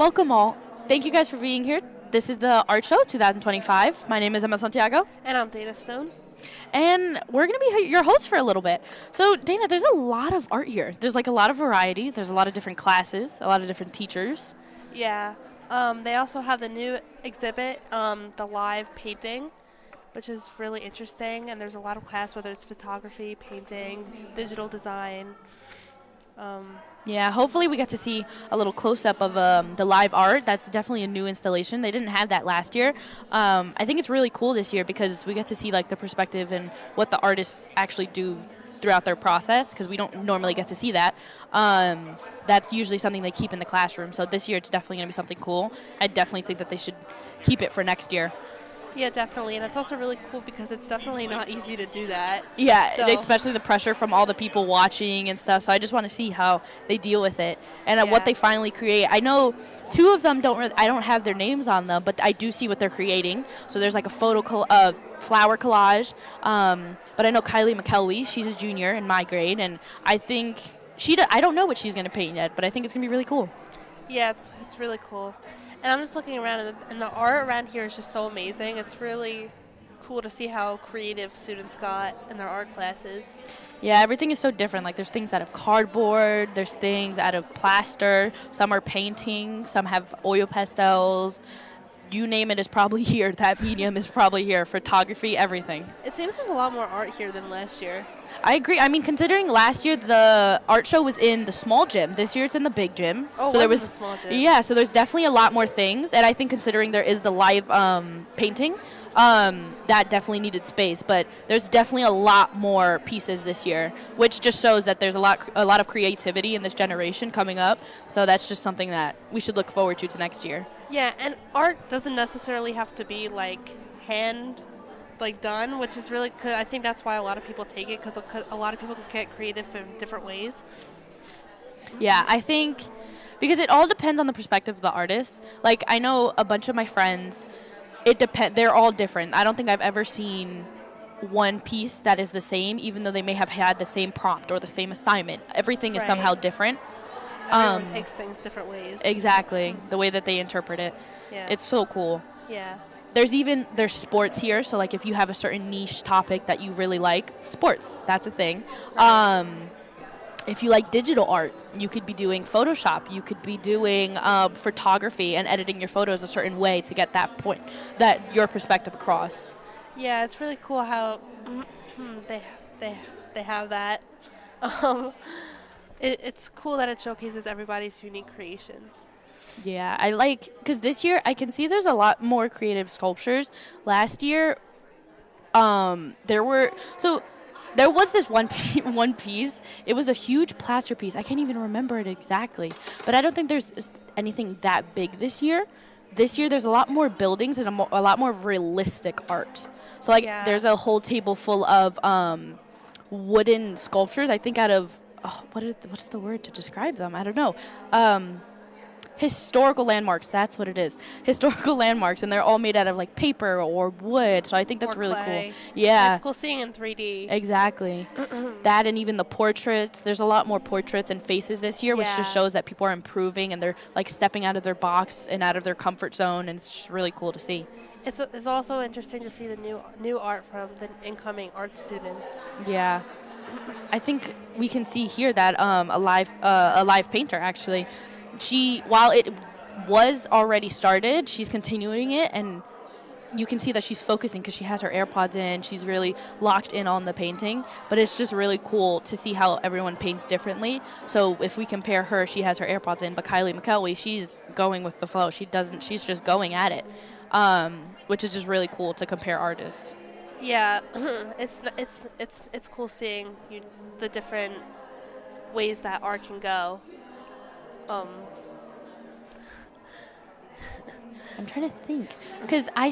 Welcome all. Thank you guys for being here. This is the Art Show 2025. My name is Emma Santiago. And I'm Dana Stone. And we're going to be your hosts for a little bit. So, Dana, there's a lot of art here. There's like a lot of variety. There's a lot of different classes, a lot of different teachers. Yeah. They also have the new exhibit, the live painting, which is really interesting. And there's a lot of class, whether it's photography, painting, digital design. Yeah, hopefully we get to see a little close-up of the live art. That's definitely a new installation. They didn't have that last year. I think it's really cool this year because we get to see like the perspective and what the artists actually do throughout their process, because we don't normally get to see that. That's usually something they keep in the classroom. So this year it's definitely going to be something cool. I definitely think that they should keep it for next year. Yeah, definitely. And it's also really cool because it's definitely not easy to do that. Yeah, so. Especially the pressure from all the people watching and stuff. So I just want to see how they deal with it and what they finally create. I know two of them I don't have their names on them, but I do see what they're creating. So there's like a flower collage. But I know Kylie McKelwee, she's a junior in my grade, and I think I don't know what she's going to paint yet, but I think it's going to be really cool. Yeah, it's really cool. And I'm just looking around, and the art around here is just so amazing. It's really cool to see how creative students got in their art classes. Yeah, everything is so different. Like, there's things out of cardboard, there's things out of plaster, some are painting, some have oil pastels. You name it is probably here. That medium is probably here. Photography, everything. It seems there's a lot more art here than last year. I agree. I mean, considering last year the art show was in the small gym, this year it's in the big gym. Oh, so there was the small gym. Yeah, so there's definitely a lot more things, and I think considering there is the live painting, that definitely needed space. But there's definitely a lot more pieces this year, which just shows that there's a lot of creativity in this generation coming up. So that's just something that we should look forward to next year. Yeah, and art doesn't necessarily have to be like done, which is really, cause I think that's why a lot of people take it, because a lot of people can get creative in different ways. Yeah, I think because it all depends on the perspective of the artist. Like, I know a bunch of my friends, they're all different. I don't think I've ever seen one piece that is the same, even though they may have had the same prompt or the same assignment. Everything is somehow different. Everyone takes things different ways. Exactly, the way that they interpret it. Yeah. It's so cool. Yeah. There's sports here, so like if you have a certain niche topic that you really like, sports, that's a thing. Right. If you like digital art, you could be doing Photoshop. You could be doing photography and editing your photos a certain way to get that point, that your perspective across. Yeah, it's really cool how they have that. It's cool that it showcases everybody's unique creations. Yeah, I like, because this year I can see there's a lot more creative sculptures. Last year, there was this one piece. It was a huge plaster piece. I can't even remember it exactly, but I don't think there's anything that big this year. This year there's a lot more buildings and a lot more realistic art. So like there's a whole table full of wooden sculptures. I think out of what's the word to describe them? I don't know. Historical landmarks, that's what it is. Historical landmarks, and they're all made out of like paper or wood, so I think that's really cool. Yeah. It's cool seeing in 3D. Exactly. That, and even the portraits. There's a lot more portraits and faces this year, which just shows that people are improving and they're like stepping out of their box and out of their comfort zone, and it's just really cool to see. It's also interesting to see the new art from the incoming art students. Yeah. I think we can see here that a live painter, actually, while it was already started, she's continuing it, and you can see that she's focusing because she has her AirPods in. She's really locked in on the painting, but it's just really cool to see how everyone paints differently. So if we compare her, she has her AirPods in, but Kylie McKelwee, she's going with the flow. She's just going at it, which is just really cool to compare artists. Yeah, it's cool seeing the different ways that art can go. I'm trying to think, because I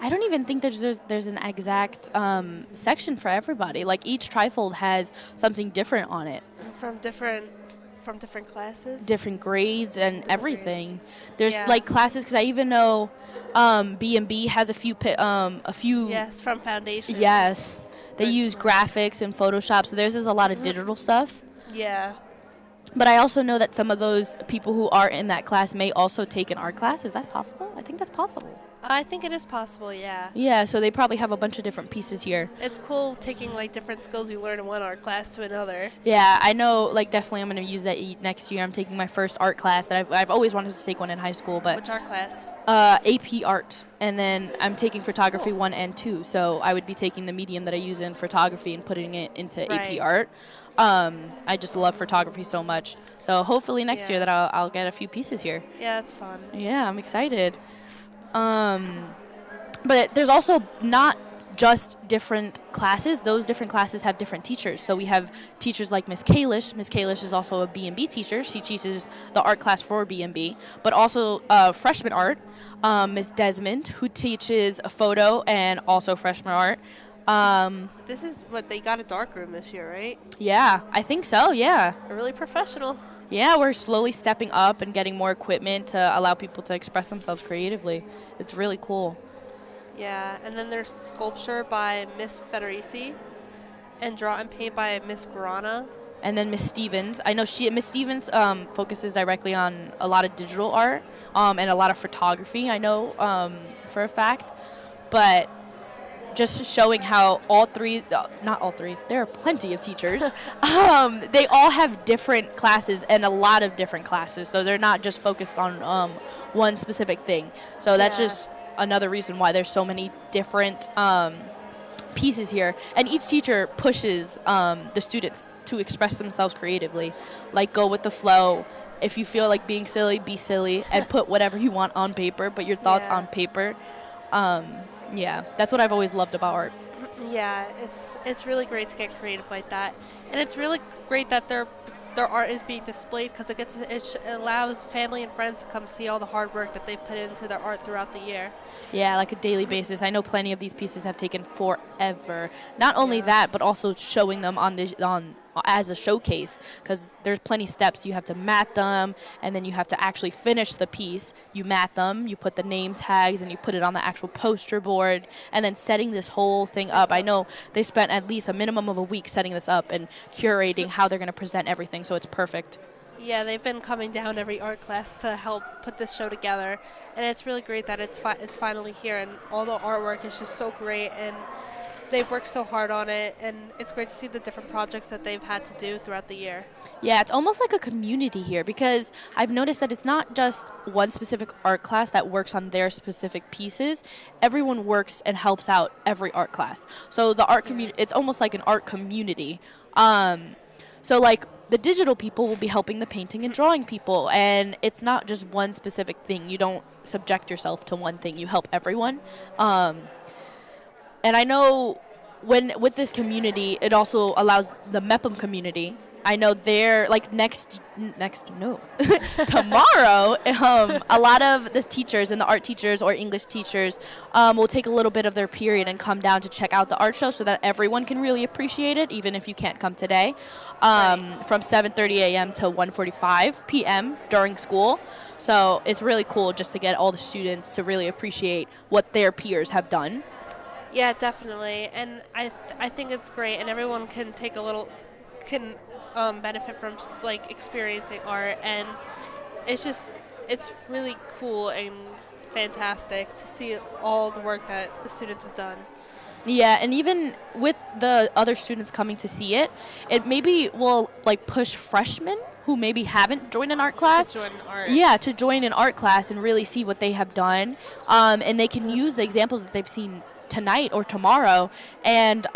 don't even think there's an exact section for everybody. Like, each trifold has something different on it. From different classes? Different grades and everything. There's like classes, because I even know B&B has a few. Yes, from foundations. Yes, they use graphics and Photoshop, so theirs is a lot of digital stuff. Yeah. But I also know that some of those people who are in that class may also take an art class. Is that possible? I think that's possible. I think it is possible, yeah. Yeah, so they probably have a bunch of different pieces here. It's cool taking like different skills you learn in one art class to another. Yeah, I know, like, definitely I'm going to use that next year. I'm taking my first art class that I've always wanted to take one in high school. But Which art class? AP art. And then I'm taking photography 1 and 2. So I would be taking the medium that I use in photography and putting it into AP art. I just love photography so much. So hopefully next year that I'll get a few pieces here. Yeah, it's fun. Yeah, I'm excited. But there's also not just different classes. Those different classes have different teachers. So we have teachers like Miss Kalish. Miss Kalish is also a B&B teacher. She teaches the art class for B&B, but also freshman art. Miss Desmond, who teaches photo and also freshman art. This is what they got a dark room this year, right? Yeah, I think so, yeah. They're really professional. Yeah, we're slowly stepping up and getting more equipment to allow people to express themselves creatively. It's really cool. Yeah, and then there's sculpture by Miss Federici and draw and paint by Miss Guarana. And then Miss Stevens. I know Miss Stevens focuses directly on a lot of digital art and a lot of photography, I know for a fact. But just showing how not all three, there are plenty of teachers. They all have different classes and a lot of different classes. So they're not just focused on one specific thing. So that's just another reason why there's so many different pieces here. And each teacher pushes the students to express themselves creatively. Like, go with the flow. If you feel like being silly, be silly and put whatever you want on paper, put your thoughts on paper. Yeah, that's what I've always loved about art. Yeah, it's really great to get creative like that, and it's really great that their art is being displayed because it allows family and friends to come see all the hard work that they've put into their art throughout the year. Yeah, like a daily basis. I know plenty of these pieces have taken forever. Not only that, but also showing them as a showcase, because there's plenty steps. You have to mat them, and then you have to actually finish the piece. You mat them, you put the name tags, and you put it on the actual poster board, and then setting this whole thing up. I know they spent at least a minimum of a week setting this up and curating how they're going to present everything, so it's perfect. Yeah, they've been coming down every art class to help put this show together, and it's really great that it's finally here, and all the artwork is just so great, and they've worked so hard on it, and it's great to see the different projects that they've had to do throughout the year. Yeah, it's almost like a community here, because I've noticed that it's not just one specific art class that works on their specific pieces. Everyone works and helps out every art class. So the art community, it's almost like an art community. So like the digital people will be helping the painting and drawing people, and it's not just one specific thing. You don't subject yourself to one thing. You help everyone. And I know with this community, it also allows the Mepham community. I know they're like tomorrow, a lot of the teachers and the art teachers or English teachers will take a little bit of their period and come down to check out the art show so that everyone can really appreciate it, even if you can't come today, from 7:30 a.m. to 1:45 p.m. during school. So it's really cool just to get all the students to really appreciate what their peers have done. Yeah, definitely, and I think it's great, and everyone can benefit from just like experiencing art, and it's really cool and fantastic to see all the work that the students have done. Yeah, and even with the other students coming to see it, it maybe will like push freshmen who maybe haven't joined an art class. To join art. Yeah, to join an art class and really see what they have done, and they can use the examples that they've seen tonight or tomorrow and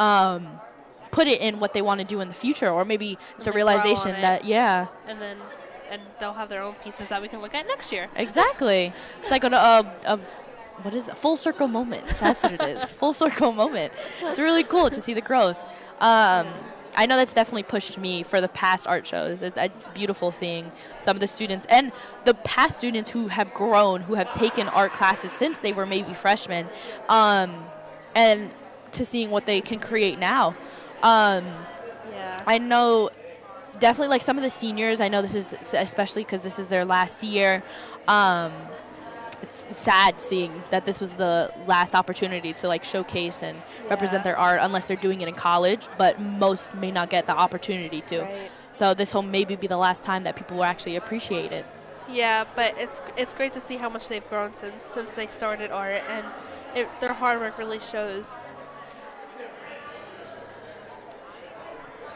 put it in what they want to do in the future, or maybe it's a realization that and they'll have their own pieces that we can look at next year. Exactly. It's like a what is it? Full circle moment. That's what it is. Full circle moment. It's really cool to see the growth. I know that's definitely pushed me for the past art shows. It's beautiful seeing some of the students and the past students who have grown, who have taken art classes since they were maybe freshmen, and to seeing what they can create now. I know definitely like some of the seniors, I know this is especially because this is their last year. It's sad seeing that this was the last opportunity to like showcase and represent their art unless they're doing it in college, but most may not get the opportunity to. Right. So this will maybe be the last time that people will actually appreciate it. Yeah, but it's great to see how much they've grown since they started art, and their hard work really shows.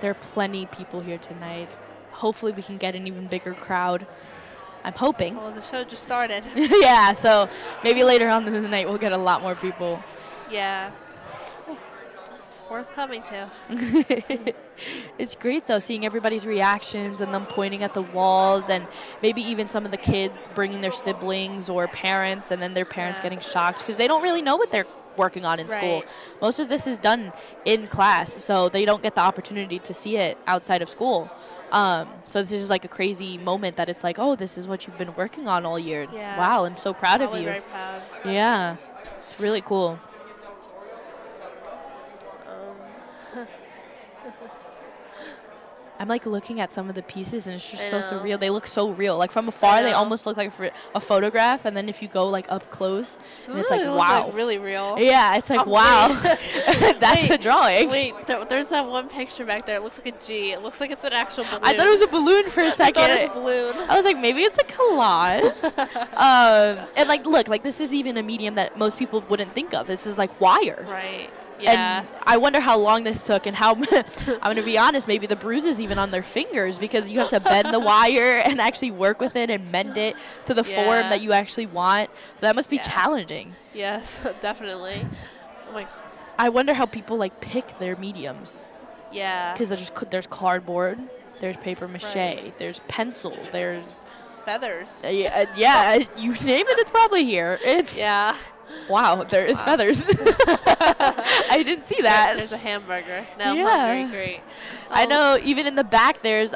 There are plenty of people here tonight. Hopefully we can get an even bigger crowd. I'm hoping. Well, the show just started. Yeah, so maybe later on in the night we'll get a lot more people. Yeah. It's worth coming to. It's great, though, seeing everybody's reactions and them pointing at the walls, and maybe even some of the kids bringing their siblings or parents, and then their parents getting shocked because they don't really know what they're working on in school. Most of this is done in class, so they don't get the opportunity to see it outside of school. So this is like a crazy moment that it's like, oh, this is what you've been working on all year. Yeah. Wow, I'm so proud of you. Very proud. Yeah, it's really cool. I'm like looking at some of the pieces and it's just so surreal. They look so real. Like from afar, they almost look like a photograph, and then if you go like up close, and it's like wow, like really real. Yeah, it's like wow, that's a drawing. Wait, there's that one picture back there. It looks like a G. It looks like it's an actual balloon. I thought it was a balloon for a second. I thought it was a balloon. I was like, maybe it's a collage. And like, look, like this is even a medium that most people wouldn't think of. This is like wire. Right. Yeah. And I wonder how long this took and how, I'm going to be honest, maybe the bruises even on their fingers, because you have to bend the wire and actually work with it and mend it to the form that you actually want. So that must be challenging. Yes, definitely. Oh my God. I wonder how people like pick their mediums. Yeah. Because there's cardboard, there's paper mache, there's pencil, there's feathers. Yeah, you name it, it's probably here. It's wow, there is feathers. I didn't see that. There's a hamburger. No, very great. I know. Even in the back, there's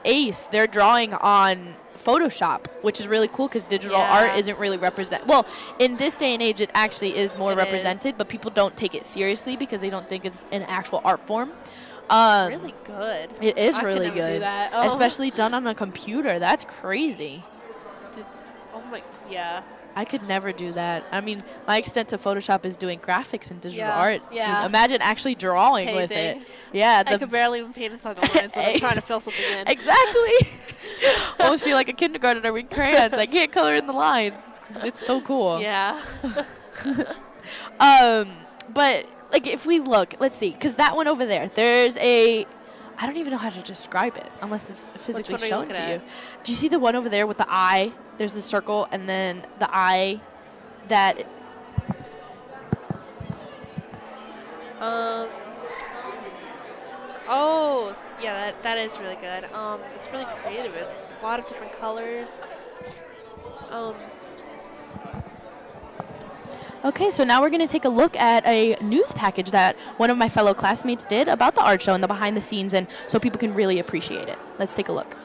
Ace. They're drawing on Photoshop, which is really cool because digital art isn't really represented. Well, in this day and age, it actually is more represented, but people don't take it seriously because they don't think it's an actual art form. Really good. It is really could never good, do that. especially done on a computer. That's crazy. Yeah. I could never do that. I mean, my extent to Photoshop is doing graphics and digital art. Yeah. Imagine actually drawing with it. Yeah. I could barely even paint inside the lines when I'm trying to fill something in. Exactly. Almost feel like a kindergartner with crayons. I can't color in the lines. It's so cool. Yeah. But like if we look, let's see, because that one over there, there's a, I don't even know how to describe it unless it's physically shown to you. Do you see the one over there with the eye? There's a circle and then the eye that. Oh, yeah, that is really good. It's really creative. It's a lot of different colors. Okay, so now we're going to take a look at a news package that one of my fellow classmates did about the art show and the behind the scenes, and so people can really appreciate it. Let's take a look.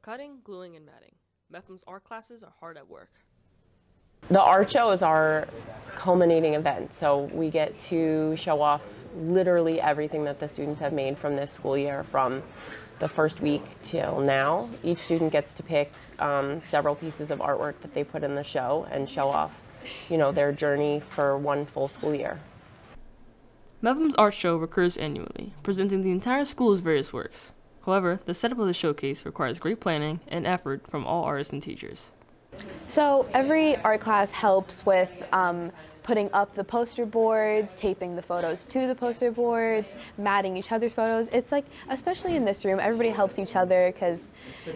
Cutting, gluing, and matting. Mepham's art classes are hard at work. The art show is our culminating event, so we get to show off literally everything that the students have made from this school year, from the first week till now. Each student gets to pick several pieces of artwork that they put in the show and show off, their journey for one full school year. Mepham's art show recurs annually, presenting the entire school's various works. However, the setup of the showcase requires great planning and effort from all artists and teachers. So every art class helps with putting up the poster boards, taping the photos to the poster boards, matting each other's photos. It's like, especially in this room, everybody helps each other because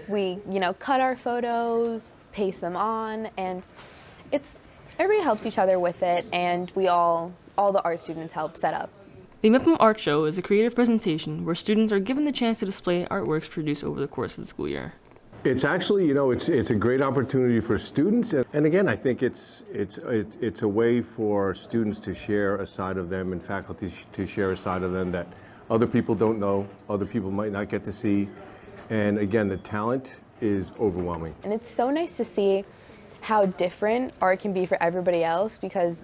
we, cut our photos, paste them on, and everybody helps each other with it, and all the art students help set up. The Mepham Art Show is a creative presentation where students are given the chance to display artworks produced over the course of the school year. It's actually, it's a great opportunity for students, and again, I think it's a way for students to share a side of them and faculty to share a side of them that other people don't know, other people might not get to see, and again, the talent is overwhelming. And it's so nice to see how different art can be for everybody else, because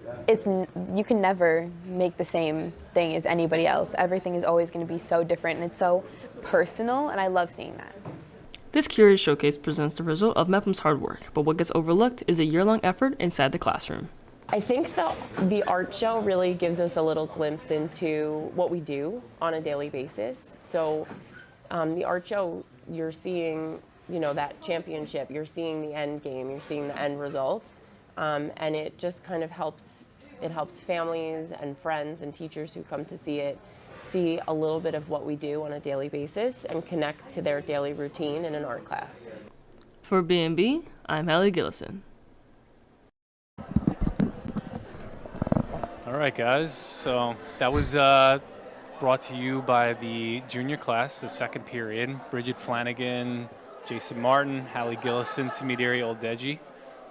you can never make the same thing as anybody else. Everything is always going to be so different, and it's so personal, and I love seeing that. This curated showcase presents the result of Mepham's hard work, but what gets overlooked is a year-long effort inside the classroom. I think the art show really gives us a little glimpse into what we do on a daily basis. So the art show, you're seeing, that championship, you're seeing the end game, you're seeing the end result, and it just kind of helps families and friends and teachers who come to see it see a little bit of what we do on a daily basis and connect to their daily routine in an art class. For B&B, I'm Hallie Gillison. All right, guys. So that was brought to you by the junior class, the second period. Bridget Flanagan, Jason Martin, Hallie Gillison, Timidiri Oldeji,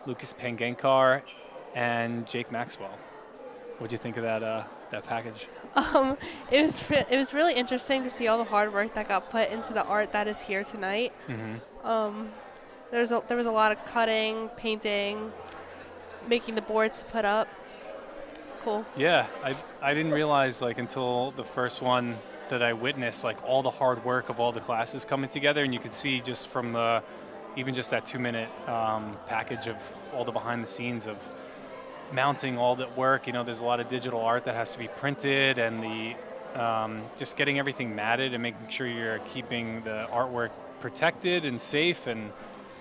Lucas Pangenkar, and Jake Maxwell. What do you think of that package? It was really interesting to see all the hard work that got put into the art that is here tonight. Mm-hmm. There was a lot of cutting, painting, making the boards to put up. It's cool. Yeah, I didn't realize until the first one that I witnessed all the hard work of all the classes coming together, and you could see just from even just that 2-minute package of all the behind the scenes of mounting all that work. There's a lot of digital art that has to be printed, and the just getting everything matted and making sure you're keeping the artwork protected and safe, and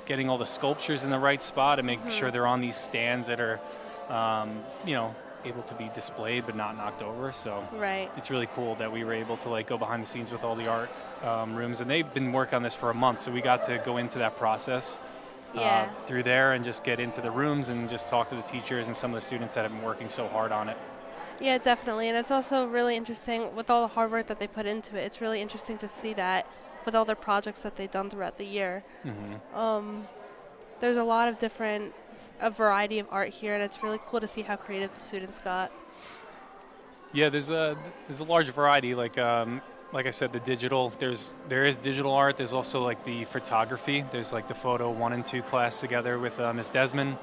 getting all the sculptures in the right spot, and making sure they're on these stands that are able to be displayed but not knocked over. So right. It's really cool that we were able to go behind the scenes with all the art rooms, and they've been working on this for a month, so we got to go into that process through there and just get into the rooms and just talk to the teachers and some of the students that have been working so hard on it. Yeah, definitely. And it's also really interesting with all the hard work that they put into it. It's really interesting to see that with all their projects that they've done throughout the year. Mm-hmm. There's a lot of a variety of art here, and it's really cool to see how creative the students got. Yeah, there's a large variety. Like I said, the digital. There is digital art. There's also the photography. There's the photo 1 and 2 class together with Miss Desmond,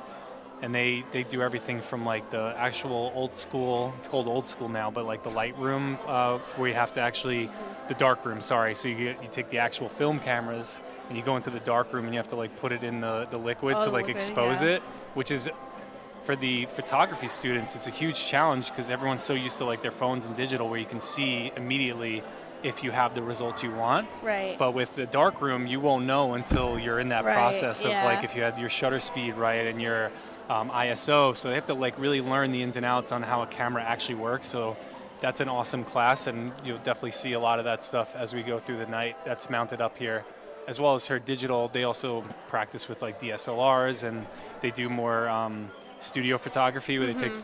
and they do everything from the actual old school. It's called old school now, but the light room where you have to actually the dark room. Sorry, so you take the actual film cameras and you go into the dark room and you have to put it in the liquid to expose it, which is. For the photography students, it's a huge challenge because everyone's so used to their phones and digital where you can see immediately if you have the results you want. Right. But with the dark room, you won't know until you're in that process of if you had your shutter speed right and your ISO. So they have to really learn the ins and outs on how a camera actually works. So that's an awesome class, and you'll definitely see a lot of that stuff as we go through the night. That's mounted up here. As well as her digital, they also practice with DSLRs, and they do more studio photography where they take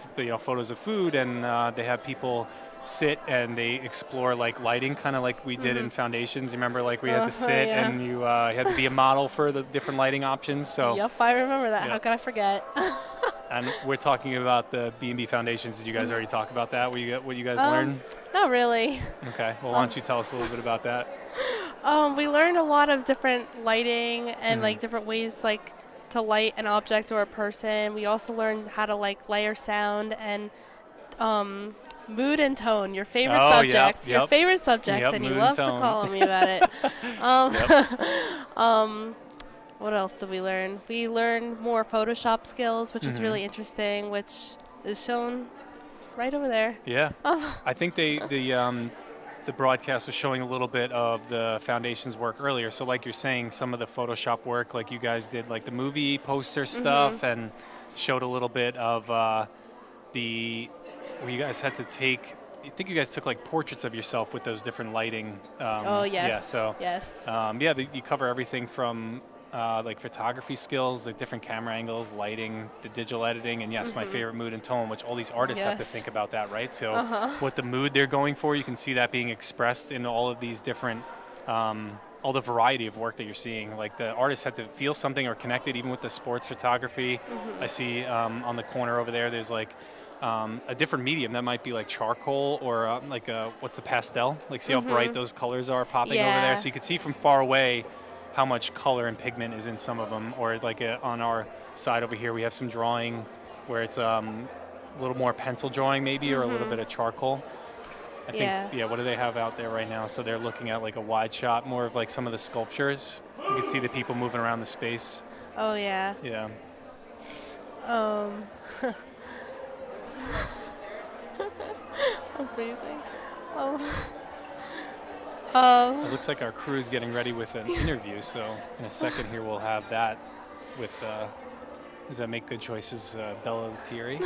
photos of food, and they have people sit and they explore lighting, kind of like we did in foundations. You remember we had to sit and you had to be a model for the different lighting options. So yep, I remember that. How could I forget? And we're talking about the B&B foundations. Did you guys already talk about that? What you guys learned? Not really. Okay. Well, why don't you tell us a little bit about that? We learned a lot of different lighting and different ways to light an object or a person. We also learned how to layer sound and mood and tone, your favorite subject. Your favorite subject, and you love to call on me about it. What else did we learn? We learned more Photoshop skills, which is really interesting, which is shown right over there. Yeah. I think the broadcast was showing a little bit of the foundation's work earlier. So like you're saying, some of the Photoshop work, like you guys did the movie poster stuff, and showed a little bit of where you guys had to take, I think you guys took portraits of yourself with those different lighting. Yes. Yeah, so. Yes. You cover everything from photography skills, different camera angles, lighting, the digital editing, and yes, my favorite, mood and tone, which all these artists have to think about that, right? So what the mood they're going for, you can see that being expressed in all of these different, all the variety of work that you're seeing. The artists had to feel something or connect it, even with the sports photography. I see on the corner over there, there's a different medium that might be charcoal or what's the pastel? See how bright those colors are popping over there? So you can see from far away how much color and pigment is in some of them. Or on our side over here, we have some drawing where it's a little more pencil drawing maybe, or a little bit of charcoal. I think, what do they have out there right now? So they're looking at a wide shot, more of some of the sculptures. You can see the people moving around the space. Oh, yeah. Yeah. I'm freezing. It looks like our crew is getting ready with an interview, so in a second here we'll have that with, does that make good choices, Bella Thierry?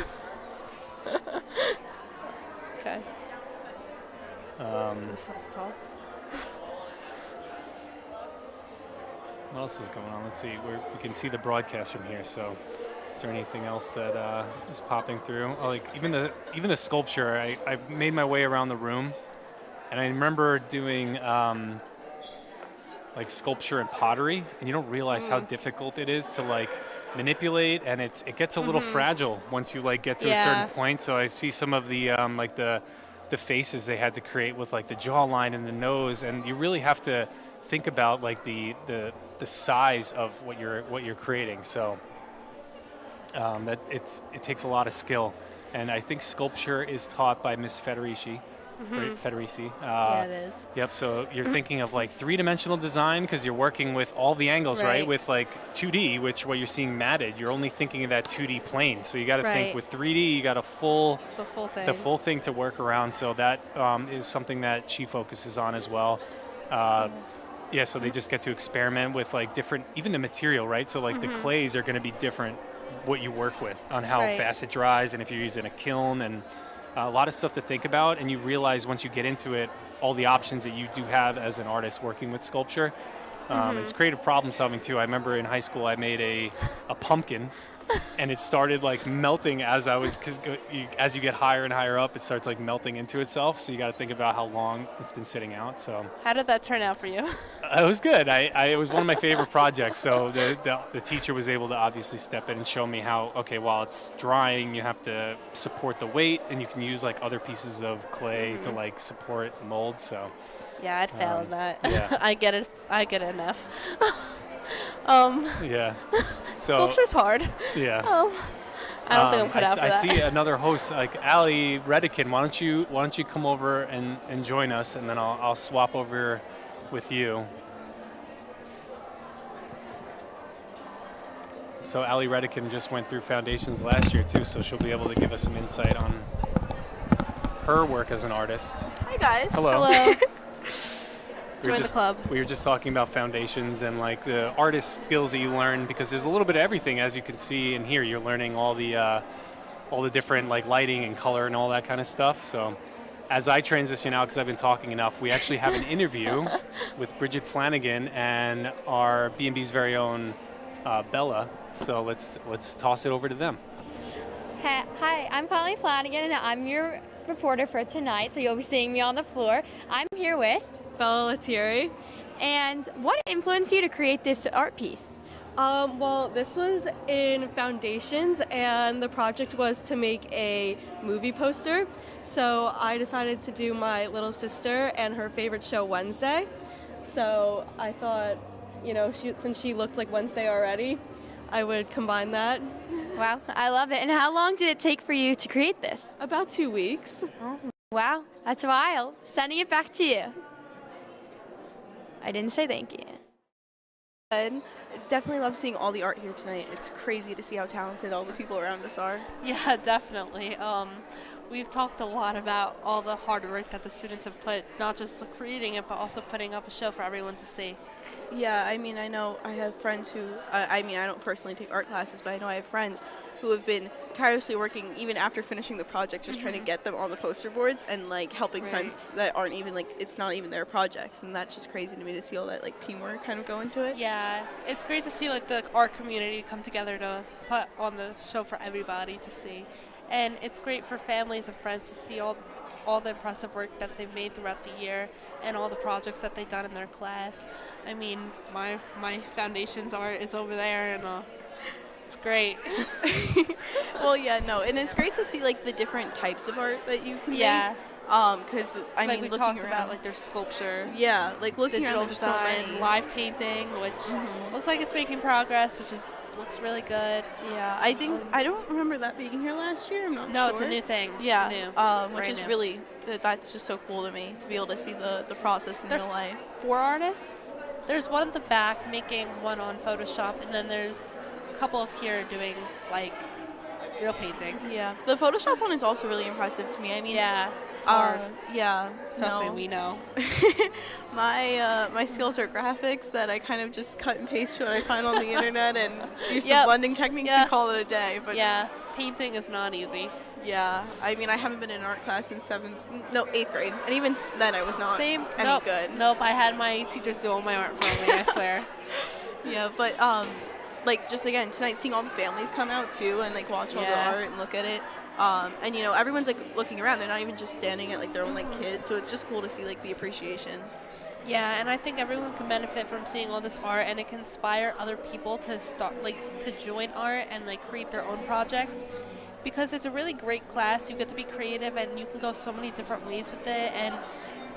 Okay. This sounds tall. What else is going on? Let's see. We can see the broadcast from here. So, is there anything else that is popping through? Oh, like even the sculpture. I made my way around the room, and I remember doing like sculpture and pottery, and you don't realize how difficult it is to like manipulate, and it gets a little fragile once you like get to a certain point. So I see some of the like the faces they had to create with like the jawline and the nose, and you really have to think about like the size of what you're creating. So that it takes a lot of skill, and I think sculpture is taught by Miss Federici. Right, Federici. Yeah, it is. Yep. So you're thinking of like three-dimensional design because you're working with all the angles, right? With like 2D, which what you're seeing matted, you're only thinking of that 2D plane. So you got to think with 3D, you got the full thing to work around. So that is something that she focuses on as well. Yeah. So they just get to experiment with like different, even the material, right? So like the clays are going to be different, what you work with on how fast it dries, and if you're using a kiln, and a lot of stuff to think about, and you realize once you get into it all the options that you do have as an artist working with sculpture. It's creative problem solving too. I remember in high school I made a pumpkin, and it started like melting as as you get higher and higher up, it starts like melting into itself. So you got to think about how long it's been sitting out. So how did that turn out for you? It was good. It was one of my favorite projects. So the teacher was able to obviously step in and show me how, okay, while it's drying, you have to support the weight, and you can use like other pieces of clay to like support the mold. So yeah, I'd fail in that. Yeah. I get it enough. Yeah. So sculpture's hard. Yeah. I don't think I'm cut out for that. I see another host, like Ali Redikin. Why don't you come over and join us, and then I'll swap over with you. So Ali Redikin just went through foundations last year too, so she'll be able to give us some insight on her work as an artist. Hi guys. Hello. Join the club. We were just talking about foundations and like the artist skills that you learn, because there's a little bit of everything, as you can see and hear. You're learning all the different like lighting and color and all that kind of stuff. So as I transition out, because I've been talking enough, we actually have an interview with Bridget Flanagan and our B&B's very own Bella. So let's toss it over to them. Hi, I'm Colleen Flanagan, and I'm your reporter for tonight. So you'll be seeing me on the floor. I'm here with Bella Thierry. And what influenced you to create this art piece? Well, this was in foundations, and the project was to make a movie poster. So I decided to do my little sister and her favorite show, Wednesday. So I thought, since she looked like Wednesday already, I would combine that. Wow, I love it. And how long did it take for you to create this? About 2 weeks. Oh, wow, that's wild. Sending it back to you. I didn't say thank you. Good. Definitely love seeing all the art here tonight. It's crazy to see how talented all the people around us are. Yeah, definitely. We've talked a lot about all the hard work that the students have put, not just creating it, but also putting up a show for everyone to see. Yeah, I mean, I know I have friends who, I don't personally take art classes, but I know I have friends who have been tirelessly working even after finishing the project, just trying to get them on the poster boards and like helping friends that aren't even like, it's not even their projects. And that's just crazy to me to see all that like teamwork kind of go into it. Yeah, it's great to see like the art community come together to put on the show for everybody to see. And it's great for families and friends to see all the impressive work that they've made throughout the year and all the projects that they've done in their class. I mean, my foundations art is over there, and it's great. Well, yeah, no, and it's great to see like the different types of art that you can make. Because I mean, we looking talked around, about like their sculpture, yeah, like looking digital around, there's so design, many. live painting, which looks like it's making progress, which looks really good. Yeah, I think I don't remember that being here last year. I'm not sure. No, it's a new thing. Yeah, it's new. which is new. Really that's just so cool to me to be able to see the process in real life. 4 artists. There's one at the back making one on Photoshop, and then there's a couple of here doing like real painting. Yeah, the Photoshop one is also really impressive to me. I mean, Yeah, it's hard. Yeah, Trust no. me, we know. My skills are graphics that I kind of just cut and paste what I find on the internet and use some Yep. blending techniques Yeah. and call it a day. But Yeah, painting is not easy. yeah, I mean, I haven't been in art class since 8th grade, and even then I was not Same. any Nope. good. Nope. I had my teachers do all my art for me. I swear. Yeah, but like just again tonight, seeing all the families come out too and like watch all the Yeah. art and look at it, and you know everyone's like looking around. They're not even just standing at like their own like kids, so it's just cool to see like the appreciation. Yeah, and I think everyone can benefit from seeing all this art, and it can inspire other people to to join art and like create their own projects, because it's a really great class. You get to be creative, and you can go so many different ways with it, and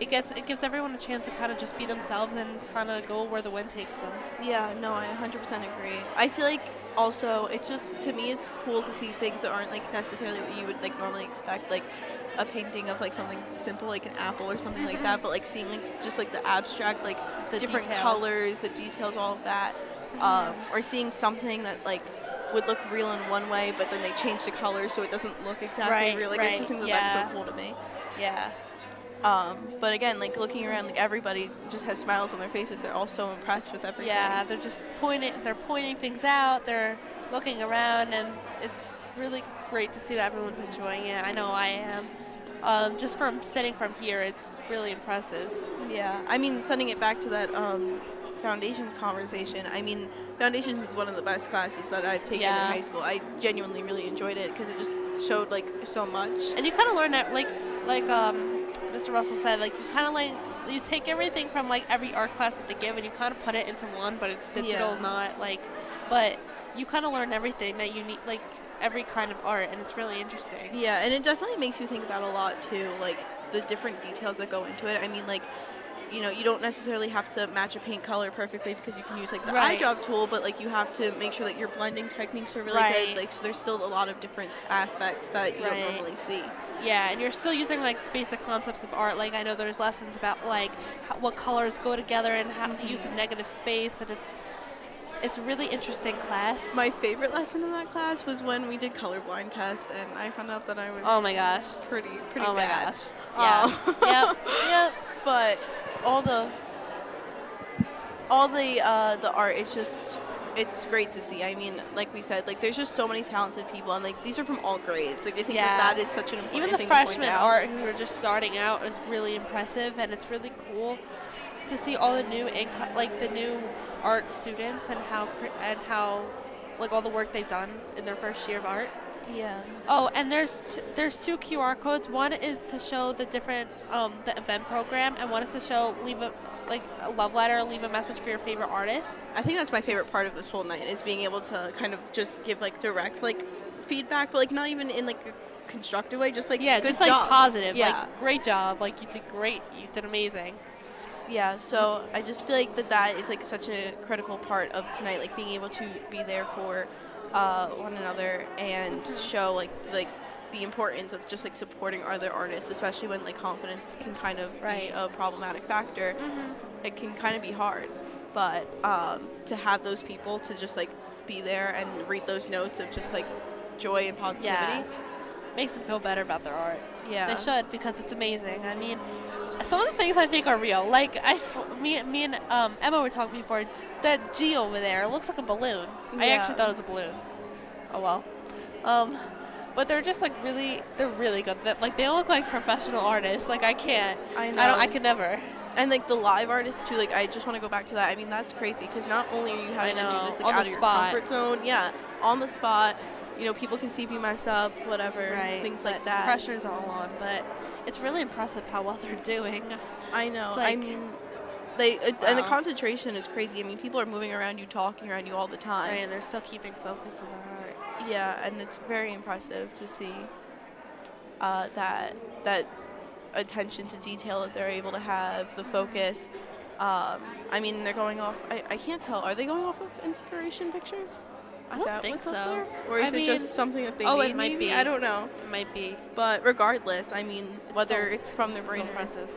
it gives everyone a chance to kind of just be themselves and kind of go where the wind takes them. Yeah, no, I 100% agree. I feel like also it's just, to me, it's cool to see things that aren't like necessarily what you would like normally expect, like a painting of like something simple like an apple or something like that, but like seeing like just like the abstract, like The different details. colors, the details, all of that, or seeing something that like would look real in one way, but then they change the colors so it doesn't look exactly Right, real. Like I just think that that's so cool to me. Yeah. But again, like looking around, like everybody just has smiles on their faces. They're all so impressed with everything. Yeah, they're just pointing things out, they're looking around, and it's really great to see that everyone's enjoying it. I know I am. Just from sitting from here, it's really impressive. Yeah, I mean, sending it back to that foundations conversation, I mean, foundations is one of the best classes that I've taken in high school. I genuinely really enjoyed it because it just showed like so much. And you kind of learn that, like Mr. Russell said, like you kind of like you take everything from like every art class that they give, and you kind of put it into one, but it's digital, not like. But you kind of learn everything that you need, like every kind of art, and it's really interesting. Yeah, and it definitely makes you think about a lot too, like the different details that go into it. I mean, like, you know, you don't necessarily have to match a paint color perfectly because you can use like the eye drop tool, but like you have to make sure that your blending techniques are really good. Like, so there's still a lot of different aspects that you don't normally see. Yeah, and you're still using like basic concepts of art. Like I know there's lessons about like what colors go together and how the use of negative space, and it's a really interesting class. My favorite lesson in that class was when we did colorblind test, and I found out that I was oh my gosh pretty oh my bad. gosh yeah yep. But all the art, it's great to see. I mean, like we said, like there's just so many talented people, and like these are from all grades. Like I think that is such an important even the thing to point freshman out. art who are just starting out is really impressive, and it's really cool to see all the new the new art students and how like all the work they've done in their first year of art. Yeah. Oh, and there's two QR codes. One is to show the different the event program, and one is to show leave a love letter, leave a message for your favorite artist. I think that's my favorite part of this whole night, is being able to kind of just give like direct like feedback, but like not even in like a constructive way, just like good just like job. positive, Yeah. like great job, like you did great, you did amazing. Yeah, so I just feel like that is like such a critical part of tonight, like being able to be there for one another and show like the importance of just like supporting other artists, especially when like confidence can kind of be a problematic factor. It can kind of be hard, but to have those people to just like be there and read those notes of just like joy and positivity, makes them feel better about their art. Yeah, they should, because it's amazing. I mean, some of the things I think are real. Like me and Emma were talking before. That G over there looks like a balloon. I actually thought it was a balloon. Oh well. But they're just like they're really good. Like they look like professional artists. Like I can't. I know. I could never. And like the live artists too. Like I just want to go back to that. I mean, that's crazy because not only are you having to do this like on out the of your spot. comfort zone, on the spot. You know, people can see if you mess up, whatever, things like that. Pressure's all on, but it's really impressive how well they're doing. I know. Like, I mean, and the concentration is crazy. I mean, people are moving around you, talking around you all the time. Right, and they're still keeping focus on their art. Yeah, and it's very impressive to see that attention to detail that they're able to have, the focus. I mean, they're going off. I can't tell. Are they going off of inspiration pictures? I don't think so. Or is it just something that they made? It might be. I don't know. It might be. But regardless, I mean, whether it's from their brain. Impressive.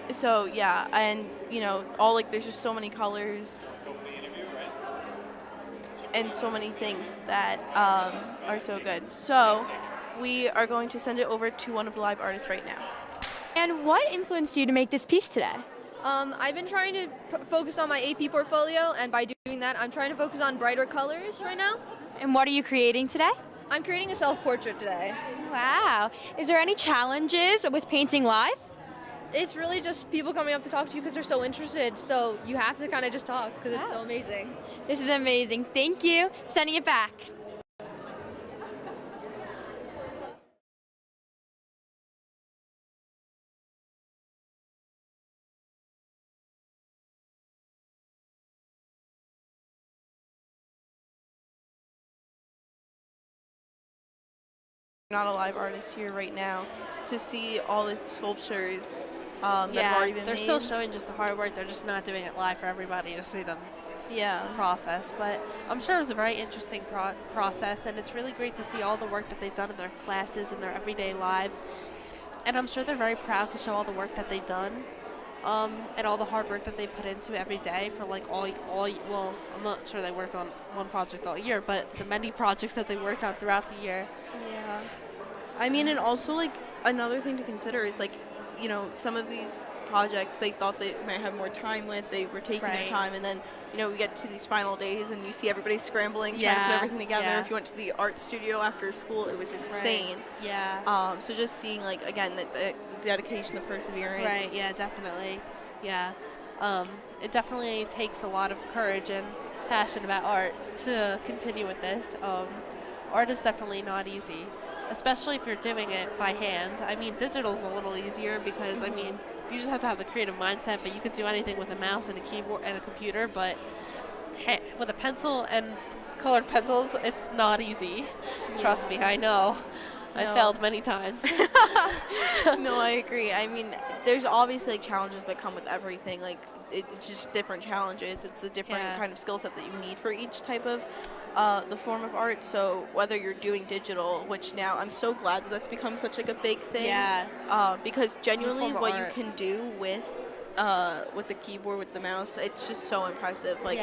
So yeah, and you know, all like there's just so many colors. and so many things that are so good. So we are going to send it over to one of the live artists right now. And what influenced you to make this piece today? I've been trying to focus on my AP portfolio, and by doing that, I'm trying to focus on brighter colors right now. And what are you creating today? I'm creating a self-portrait today. Wow. Is there any challenges with painting live? It's really just people coming up to talk to you because they're so interested, so you have to kind of just talk because it's so amazing. This is amazing. Thank you. Sending it back. Not a live artist here right now to see all the sculptures that have already been they're made. still showing just the hard work. They're just not doing it live for everybody to see them process. But I'm sure it was a very interesting process, and it's really great to see all the work that they've done in their classes and their everyday lives. And I'm sure they're very proud to show all the work that they've done and all the hard work that they put into every day for like well, I'm not sure they worked on one project all year, but the many projects that they worked on throughout the year. Yeah. I mean, and also, like, another thing to consider is, like, you know, some of these projects they thought they might have more time with, they were taking their time, and then, you know, we get to these final days and you see everybody scrambling, trying to put everything together. If you went to the art studio after school, it was insane. So just seeing, like, again, the dedication, the perseverance. Right, yeah, definitely. Yeah. It definitely takes a lot of courage and passion about art to continue with this. Art is definitely not easy, especially if you're doing it by hand. I mean, digital's a little easier because, I mean, you just have to have the creative mindset, but you can do anything with a mouse and a keyboard and a computer, but with a pencil and colored pencils, it's not easy. Trust me, I know. I failed many times. No, I agree. I mean, there's obviously, like, challenges that come with everything. Like, it's just different challenges. It's a different kind of skill set that you need for each type of the form of art. So whether you're doing digital, which now I'm so glad that that's become such, like, a big thing. Because genuinely what you can do with the keyboard, with the mouse, it's just so impressive. Like,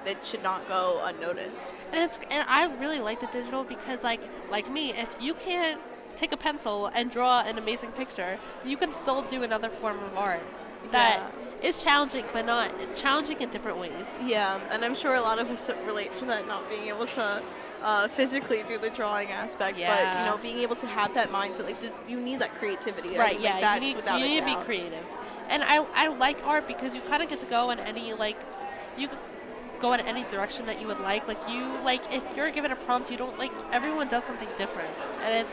it should not go unnoticed. And I really like the digital because, like me, if you can't take a pencil and draw an amazing picture, you can still do another form of art that is challenging, but not challenging in different ways. Yeah, and I'm sure a lot of us relate to that, not being able to physically do the drawing aspect, but, you know, being able to have that mindset, like, you need that creativity. Right, I mean, like, that's you need to be creative. And I like art because you kind of get to go in any, like, you can go in any direction that you would like. Like, if you're given a prompt, you don't, like, everyone does something different. And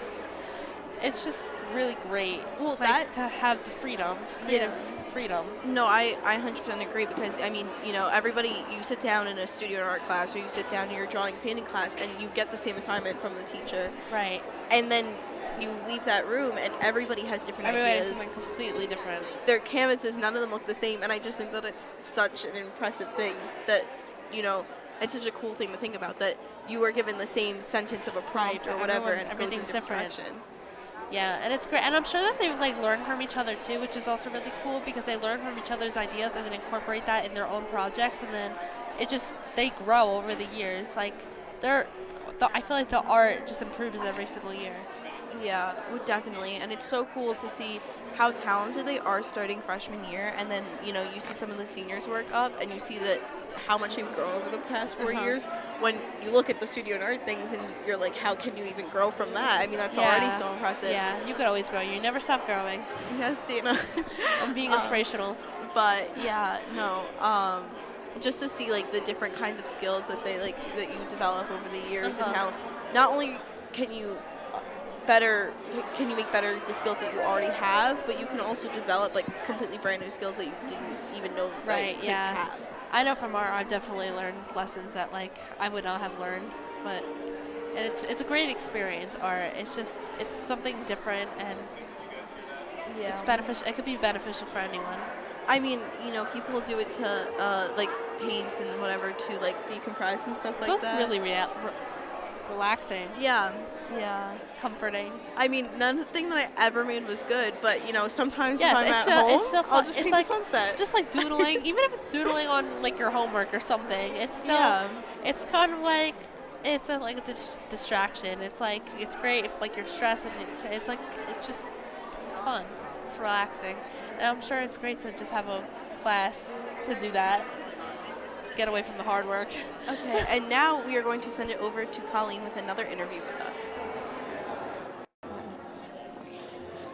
it's just really great. Well, like, to have the freedom, creative freedom. No, I 100% agree because, I mean, you know, everybody, you sit down in a studio art class or you sit down in your drawing painting class and you get the same assignment from the teacher. Right. And then you leave that room and everybody has different ideas. Everybody has something completely different. Their canvases, none of them look the same, and I just think that it's such an impressive thing that, you know, it's such a cool thing to think about, that you were given the same sentence of a prompt or whatever, and everything's different. Yeah, and it's great. And I'm sure that they, like, learn from each other, too, which is also really cool because they learn from each other's ideas and then incorporate that in their own projects, and then they grow over the years. Like, I feel like the art just improves every single year. Yeah, definitely. And it's so cool to see how talented they are starting freshman year, and then, you know, you see some of the seniors work up and you see that how much they've grown over the past 4 years. When you look at the studio and art things and you're like, how can you even grow from that? I mean, that's already so impressive. Yeah, you could always grow. You never stop growing. Yes, Dana. I'm being inspirational. But yeah, no, just to see, like, the different kinds of skills that that you develop over the years, and how not only can you make better the skills that you already have, but you can also develop, like, completely brand new skills that you didn't even know that you have. I know from art I've definitely learned lessons that, like, I would not have learned, but it's a great experience, art. It's just, it's something different, and it's beneficial. It could be beneficial for anyone. I mean, you know, people do it to like paint and whatever to, like, decompress and stuff like that. It's really relaxing. Yeah. It's comforting. I mean, nothing that I ever made was good, but, you know, sometimes if Yes, I'm it's at home, still fun. I'll just paint like, a sunset. Just like doodling, even if it's doodling on, like, your homework or something, it's still It's kind of like it's like a distraction. It's like it's great if like you're stressed and it's like it's fun. It's relaxing, and I'm sure it's great to just have a class to do that. Get away from the hard work. Okay, and now we are going to send it over to Colleen with another interview with us.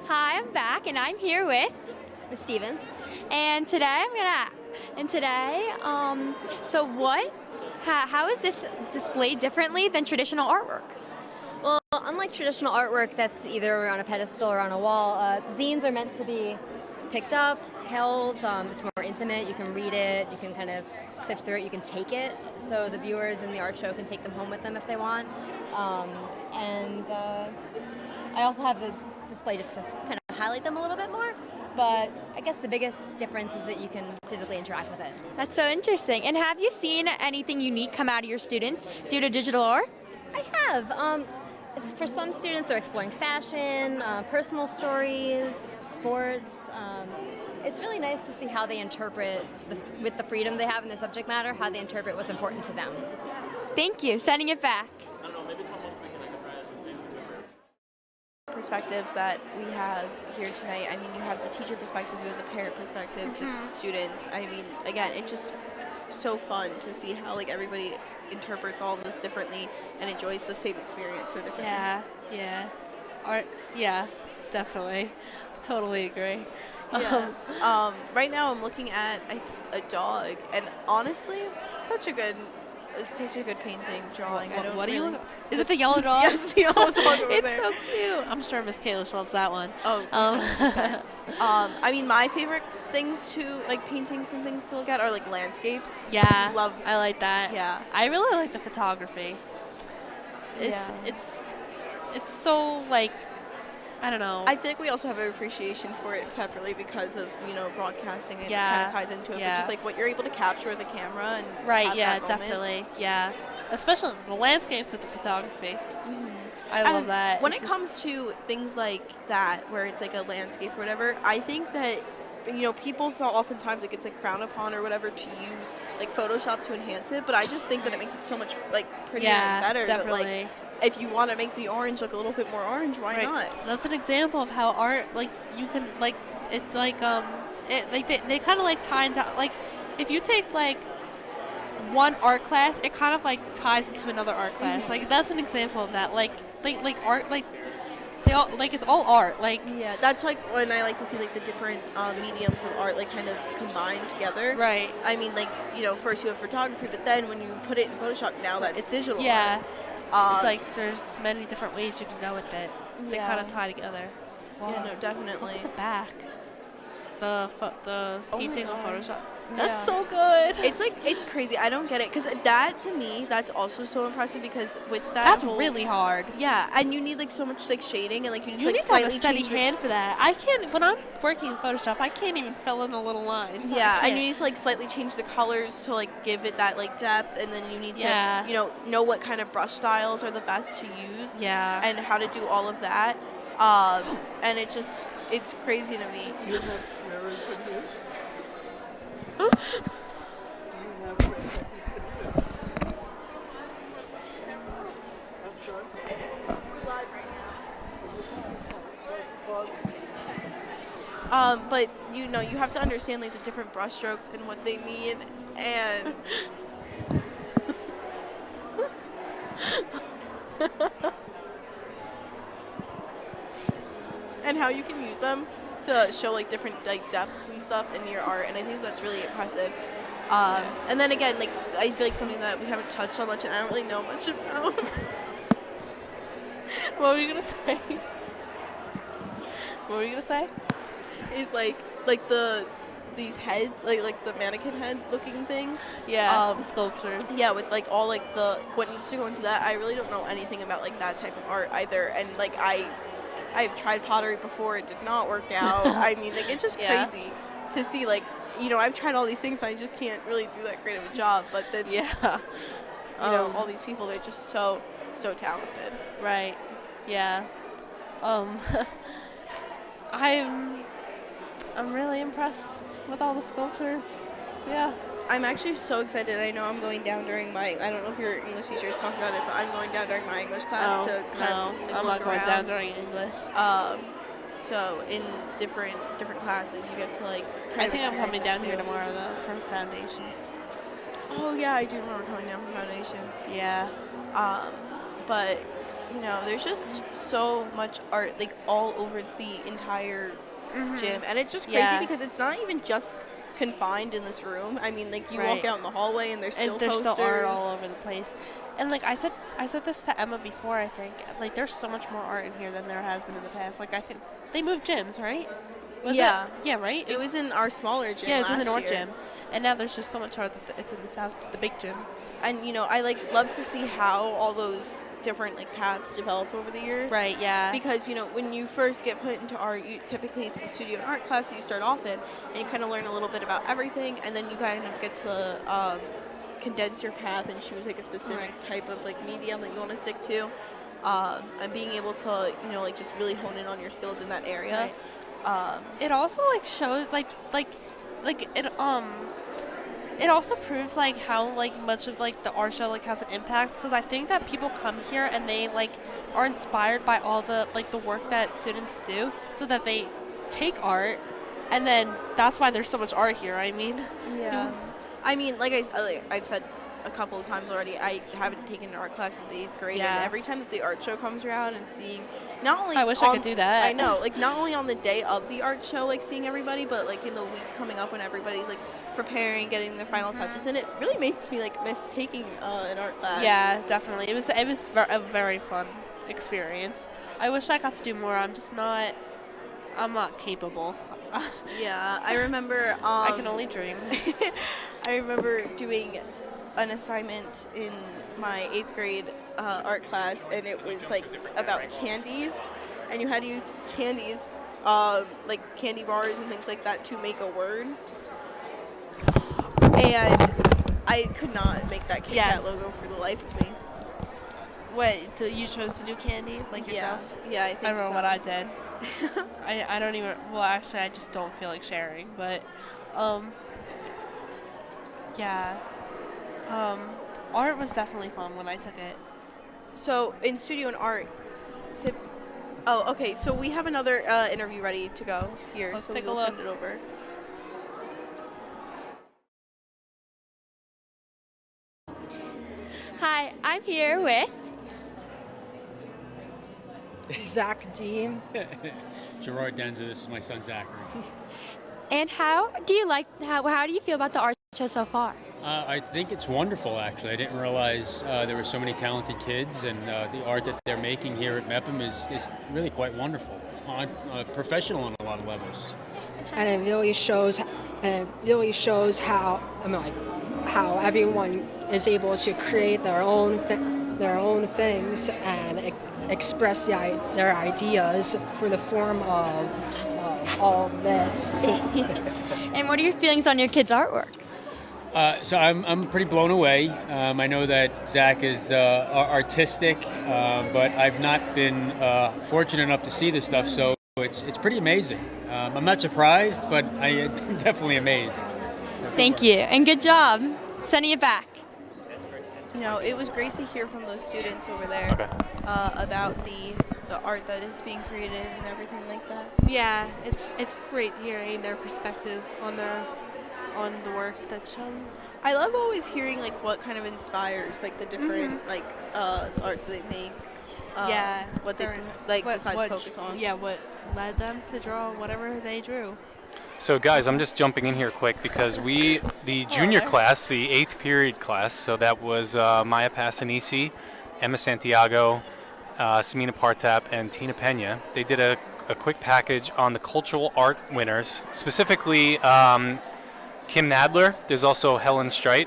Hi, I'm back, and I'm here with Ms. Stevens. And today how is this displayed differently than traditional artwork? Well, unlike traditional artwork that's either on a pedestal or on a wall, zines are meant to be picked up, held. It's more intimate. You can read it. You can kind of sift through it. You can take it. So the viewers in the art show can take them home with them if they want. I also have the display just to kind of highlight them a little bit more. But I guess the biggest difference is that you can physically interact with it. That's so interesting. And have you seen anything unique come out of your students due to digital art? I have. For some students, they're exploring fashion, personal stories, sports. It's really nice to see how they interpret, with the freedom they have in their subject matter, how they interpret what's important to them. Thank you. Sending it back. Perspectives that we have here tonight. I mean, you have the teacher perspective, you have the parent perspective, the students. I mean, again, it's just so fun to see how like everybody interprets all of this differently and enjoys the same experience so differently. Yeah. Art. Yeah, definitely. Totally agree. Yeah. Right now, I'm looking at a dog, and honestly, such a good painting, drawing. What are you looking? Is it the yellow dog? Yes, the yellow dog over It's there. so cute. I'm sure Miss Kalish loves that one. Oh, I mean, my favorite things to like paintings and things to look at are like landscapes. Yeah, Love. I like that. Yeah. I really like the photography. It's so like, I don't know. I feel like we also have an appreciation for it separately because of, broadcasting and it kind of ties into it. But just like what you're able to capture with a camera and right, have yeah, that moment. definitely. Yeah. Especially the landscapes with the photography. I love that. When it comes to things like that, where it's like a landscape or whatever, I think that people so oftentimes like it's like frowned upon or whatever to use like Photoshop to enhance it, but I just think that it makes it so much like prettier and better. Definitely. That, like, if you want to make the orange look a little bit more orange, why not? That's an example of how art, like, you can, like, it's like, they kind of, like, tie into, like, if you take, like, one art class, it kind of, like, ties into another art class. Like, that's an example of that. Like art, like, they all, like, it's all art. Like, yeah, that's, like, when I like to see, like, the different mediums of art, like, kind of combined together. Right. I mean, like, first you have photography, but then when you put it in Photoshop, now that's digital yeah. art. It's like there's many different ways you can go with it. They kind of tie together. Wow. Yeah, no, definitely. Look at the back. The painting on Photoshop. That's Yeah. so good. It's crazy. I don't get it because that to me that's also so impressive because with that That's really hard. Yeah, and you need like so much like shading and like you need to You like need to have a slightly steady change hand for that. I can't. When I'm working in Photoshop, I can't even fill in the little lines. Yeah, and you need to like slightly change the colors to like give it that like depth, and then you need Yeah. to know what kind of brush styles are the best to use. Yeah. And how to do all of that. And it's crazy to me. But you have to understand like the different brush strokes and what they mean and and how you can use them to show like different like depths and stuff in your art, and I think that's really impressive. And then again, like I feel like something that we haven't touched on much and I don't really know much about. What were you gonna say? What were you gonna say? Is like these heads, like the mannequin head looking things. Yeah, the sculptures. Yeah, with like all like what needs to go into that. I really don't know anything about like that type of art either. And like I've tried pottery before, it did not work out. I mean, like it's just crazy to see like I've tried all these things, and I just can't really do that great of a job. But then all these people, they're just so talented. Right. Yeah. I'm really impressed with all the sculptures. Yeah. I'm actually so excited. I know I'm going down during my, I don't know if your English teachers talk about it, but I'm going down during my English class to kind of like, I'm look not going around. down during English. So in different classes, you get to like kind I of think I'm coming down too. here tomorrow though for foundations. Oh yeah, I do remember coming down for foundations. Yeah. But you know, there's just so much art like all over the entire gym, and it's just crazy because it's not even just confined in this room. I mean, like you walk out in the hallway and there's still posters. Still art all over the place. And like I said this to Emma before. I think like there's so much more art in here than there has been in the past. Like I think they moved gyms, right? Yeah, right. It was in our smaller gym. Yeah, it was in the last North year. gym, and now there's just so much art that it's in the South, the big gym. And you know, I like love to see how all those different like paths develop over the years. Right. Yeah. Because you know, when you first get put into art, typically it's the studio and art class that you start off in, and you kind of learn a little bit about everything, and then you kind of get to condense your path and choose like a specific type of like medium that you want to stick to, and being able to like just really hone in on your skills in that area. Right. It also like shows like it also proves like how like much of like the art show like has an impact, because I think that people come here and they like are inspired by all the like the work that students do, so that they take art, and then that's why there's so much art here. I mean, yeah. I mean, like I've said a couple of times already, I haven't taken an art class in the 8th grade, and every time that the art show comes around and seeing not only I wish I could do that. I know, like not only on the day of the art show, like seeing everybody, but like in the weeks coming up when everybody's like preparing, getting their final touches, and it really makes me like miss taking an art class. Yeah, definitely. It was a very fun experience. I wish I got to do more. I'm not capable. Yeah, I remember. I can only dream. I remember doing an assignment in my 8th grade art class, and it was like about candies, and you had to use candies, like candy bars and things like that, to make a word. And I could not make that Kit Kat logo for the life of me. Wait, so you chose to do candy like yourself? Yeah, I think so. I don't know what I did. I don't even. Well, actually, I just don't feel like sharing. But, yeah. Art was definitely fun when I took it. So in studio and art, okay. So we have another interview ready to go here. Let's so take we'll a look. send it over. Hi, I'm here with Zach Dean. Gerard Denza, this is my son Zachary. And how do you feel about the art show so far? I think it's wonderful, actually. I didn't realize there were so many talented kids, and the art that they're making here at Mepham is really quite wonderful, professional on a lot of levels. And it really shows how how everyone is able to create their own things and express their ideas for the form of all this. And what are your feelings on your kids' artwork? So I'm pretty blown away. I know that Zach is artistic, but I've not been fortunate enough to see this stuff, so it's pretty amazing. I'm not surprised, but I'm definitely amazed. Thank you, and good job. Sending it back. You know, it was great to hear from those students over there about the art that is being created and everything like that. Yeah, it's great hearing their perspective on the work that's shown. I love always hearing like what kind of inspires like the different like art that they make. What they decide to focus on. Yeah, what led them to draw whatever they drew. So guys, I'm just jumping in here quick because the junior class, the 8th period class, so that was Maya Passanisi, Emma Santiago, Samina Partap, and Tina Pena. They did a quick package on the cultural art winners, specifically Kim Nadler. There's also Helen Streit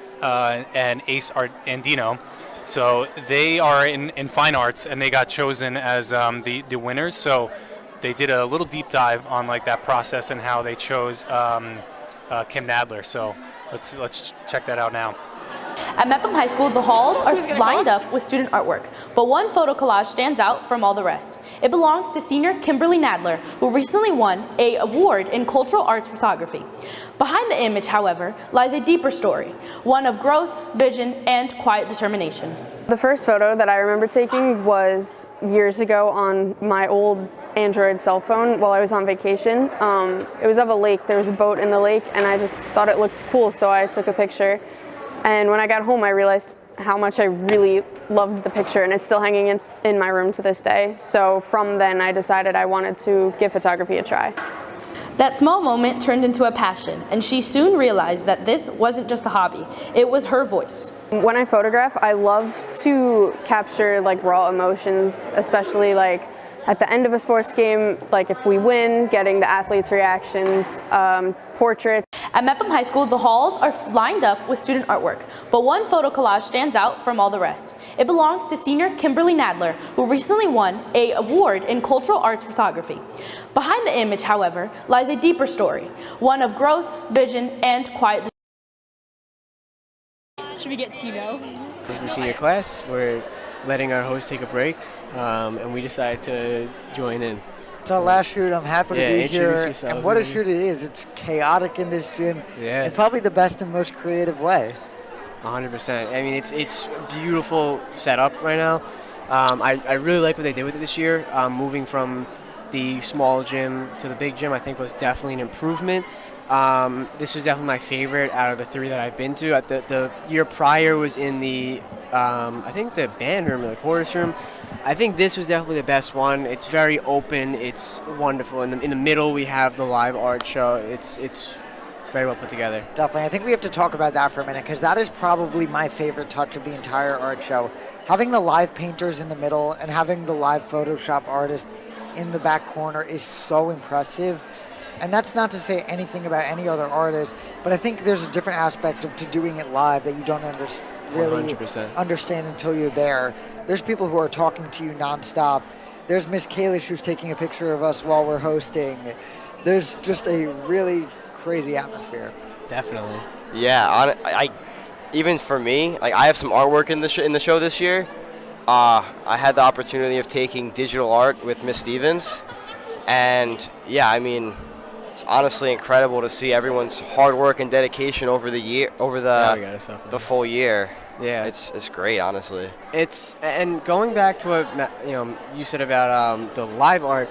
and Ace Andino. So they are in fine arts, and they got chosen as the winners. So they did a little deep dive on like that process and how they chose Kim Nadler. So let's check that out now. At Mepham High School, the halls are lined up with student artwork, but one photo collage stands out from all the rest. It belongs to senior Kimberly Nadler, who recently won an award in cultural arts photography. Behind the image, however, lies a deeper story, one of growth, vision, and quiet determination. The first photo that I remember taking was years ago on my old Android cell phone while I was on vacation. It was of a lake. There was a boat in the lake, and I just thought it looked cool, so I took a picture. And when I got home, I realized how much I really loved the picture, and it's still hanging in my room to this day. So from then, I decided I wanted to give photography a try. That small moment turned into a passion, and she soon realized that this wasn't just a hobby, it was her voice. When I photograph, I love to capture like raw emotions, especially like at the end of a sports game, like if we win, getting the athletes' reactions, portraits. At Mepham High School, the halls are lined up with student artwork, but one photo collage stands out from all the rest. It belongs to senior Kimberly Nadler, who recently won an award in cultural arts photography. Behind the image, however, lies a deeper story, one of growth, vision, and quiet. Should we get to know? This is the senior class. We're letting our host take a break, and we decided to join in. It's our last shoot. I'm happy to be here. Yourself. And what a shoot it is. It's chaotic in this gym. Yeah. In probably the best and most creative way. 100%. I mean, it's a beautiful setup right now. I really like what they did with it this year. Moving from the small gym to the big gym, I think was definitely an improvement. This was definitely my favorite out of the three that I've been to. The year prior was in the, I think the band room or the chorus room. I think this was definitely the best one. It's very open. It's wonderful. In the middle, we have the live art show. It's very well put together. Definitely. I think we have to talk about that for a minute because that is probably my favorite touch of the entire art show. Having the live painters in the middle and having the live Photoshop artist in the back corner is so impressive. And that's not to say anything about any other artist, but I think there's a different aspect to doing it live that you don't really 100%. understand until you're there. There's people who are talking to you nonstop. There's Miss Kalish who's taking a picture of us while we're hosting. There's just a really crazy atmosphere. Definitely. Yeah, I even for me, like I have some artwork in the show this year. I had the opportunity of taking digital art with Miss Stevens, and yeah, I mean, it's honestly incredible to see everyone's hard work and dedication over the full year. Yeah, it's great, honestly. And going back to what you said about the live art,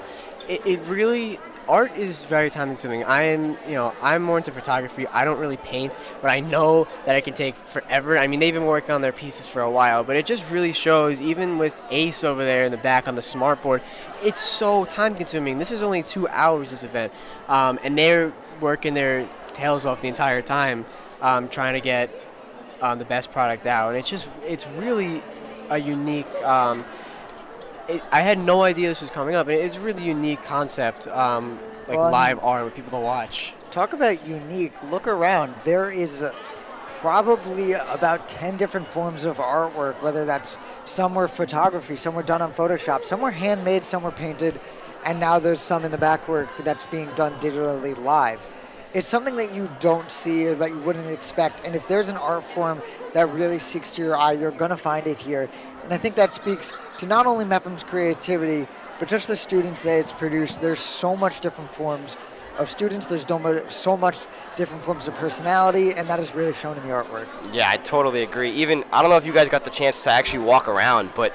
it really, art is very time consuming. I'm more into photography. I don't really paint, but I know that it can take forever. I mean, they've been working on their pieces for a while, but it just really shows, even with Ace over there in the back on the smartboard, it's so time consuming. This is only 2 hours, this event, and they're working their tails off the entire time trying to get the best product out. And it's really a unique, I had no idea this was coming up. It's a really unique concept, live art with people to watch. Talk about unique. Look around. There is probably about 10 different forms of artwork, whether that's some were photography, some were done on Photoshop, some were handmade, some were painted, and now there's some in the back work that's being done digitally live. It's something that you don't see or that you wouldn't expect, and if there's an art form that really speaks to your eye, you're going to find it here. And I think that speaks to not only Mepham's creativity, but just the students that it's produced. There's so much different forms of students, there's so much different forms of personality, and that is really shown in the artwork. Yeah, I totally agree. Even, I don't know if you guys got the chance to actually walk around, but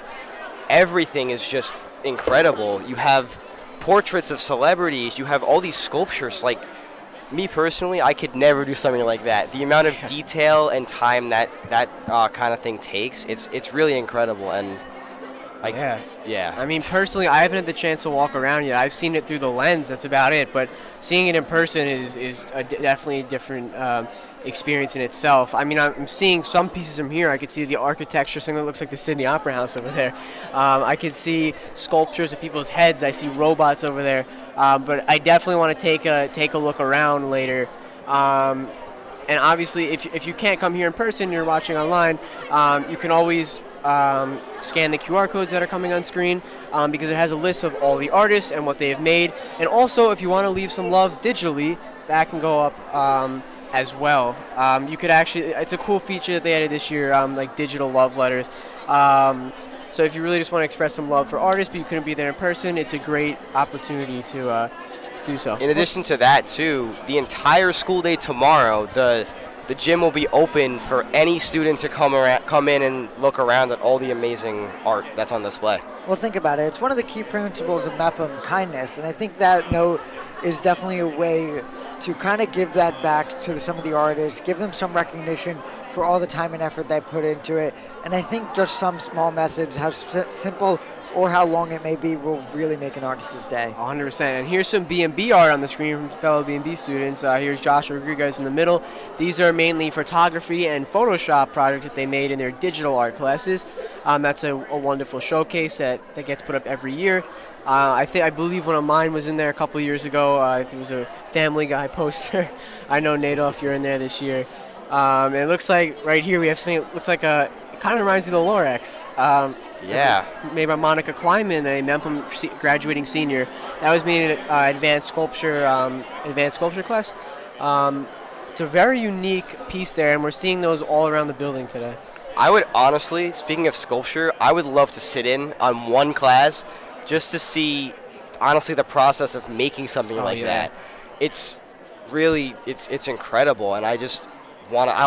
everything is just incredible. You have portraits of celebrities, you have all these sculptures. Like, me personally, I could never do something like that. The amount of detail and time that kind of thing takes, it's really incredible. And yeah. I mean, personally, I haven't had the chance to walk around yet. I've seen it through the lens. That's about it. But seeing it in person is definitely a different experience in itself. I mean, I'm seeing some pieces from here. I could see the architecture, something that looks like the Sydney Opera House over there. I could see sculptures of people's heads. I see robots over there. But I definitely want to take a look around later. And obviously, if you can't come here in person, you're watching online, you can always scan the QR codes that are coming on screen because it has a list of all the artists and what they have made. And also, if you want to leave some love digitally, that can go up as well. You could actually, it's a cool feature that they added this year, like digital love letters. So if you really just want to express some love for artists, but you couldn't be there in person, it's a great opportunity to do so. In addition to that, too, the entire school day tomorrow, the gym will be open for any student to come in and look around at all the amazing art that's on display. Well, think about it. It's one of the key principles of Mepham, kindness, and I think that note is definitely a way to kind of give that back to some of the artists, give them some recognition for all the time and effort they put into it. And I think just some small message, how simple or how long it may be, will really make an artist's day. 100%. And here's some B&B art on the screen from fellow B&B students. Here's Josh Rodriguez in the middle. These are mainly photography and Photoshop projects that they made in their digital art classes. That's a wonderful showcase that gets put up every year. I believe one of mine was in there a couple years ago. It was a Family Guy poster. I know, Nadolf, you're in there this year. It looks like right here we have something that looks like it kind of reminds me of the Lorex. Yeah. Made by Monica Kleinman, a Mepham graduating senior. That was made in advanced sculpture class. It's a very unique piece there, and we're seeing those all around the building today. I would honestly, speaking of sculpture, I would love to sit in on one class just to see, honestly, the process of making something that. It's really, it's incredible, and I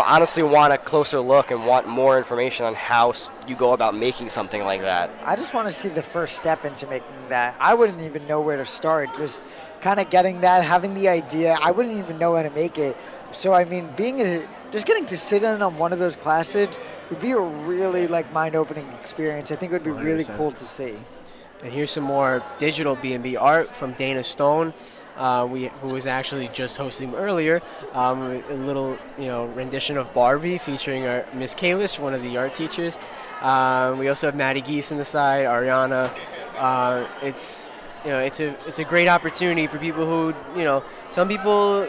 honestly want a closer look and want more information on how you go about making something like that. I just want to see the first step into making that. I wouldn't even know where to start. Just kind of getting that, having the idea. I wouldn't even know how to make it. So I mean, just getting to sit in on one of those classes would be a really mind-opening experience. I think it would be 100%. Really cool to see. And here's some more digital B&B art from Dana Stone, who was actually just hosting earlier, a little rendition of Barbie featuring our Miss Kalish, one of the art teachers. We also have Maddie Geese on the side, Ariana. It's a great opportunity for people who some people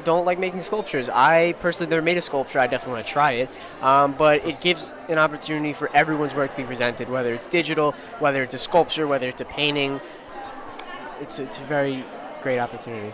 don't like making sculptures. I personally never made a sculpture. I definitely want to try it. But it gives an opportunity for everyone's work to be presented, whether it's digital, whether it's a sculpture, whether it's a painting. It's a very great opportunity.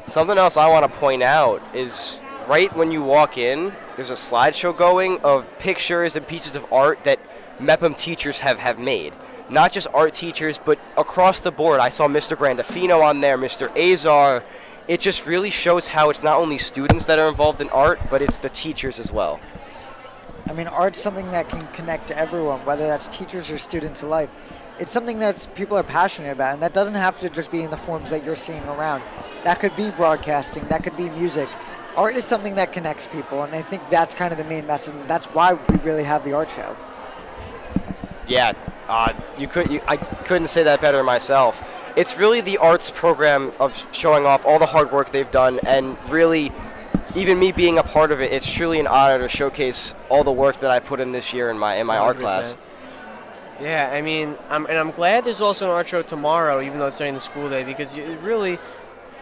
Something else I want to point out is right when you walk in, there's a slideshow going of pictures and pieces of art that Mepham teachers have made. Not just art teachers, but across the board. I saw Mr. Brandafino on there, Mr. Azar. It just really shows how it's not only students that are involved in art, but it's the teachers as well. I mean, art's something that can connect to everyone, whether that's teachers or students alike. It's something that people are passionate about, and that doesn't have to just be in the forms that you're seeing around. That could be broadcasting, that could be music. Art is something that connects people, and I think that's kind of the main message, and that's why we really have the art show. Yeah, I couldn't say that better myself. It's really the arts program of showing off all the hard work they've done, and really, even me being a part of it, it's truly an honor to showcase all the work that I put in this year in my art class. Yeah, I mean, I'm glad there's also an art show tomorrow, even though it's during the school day, because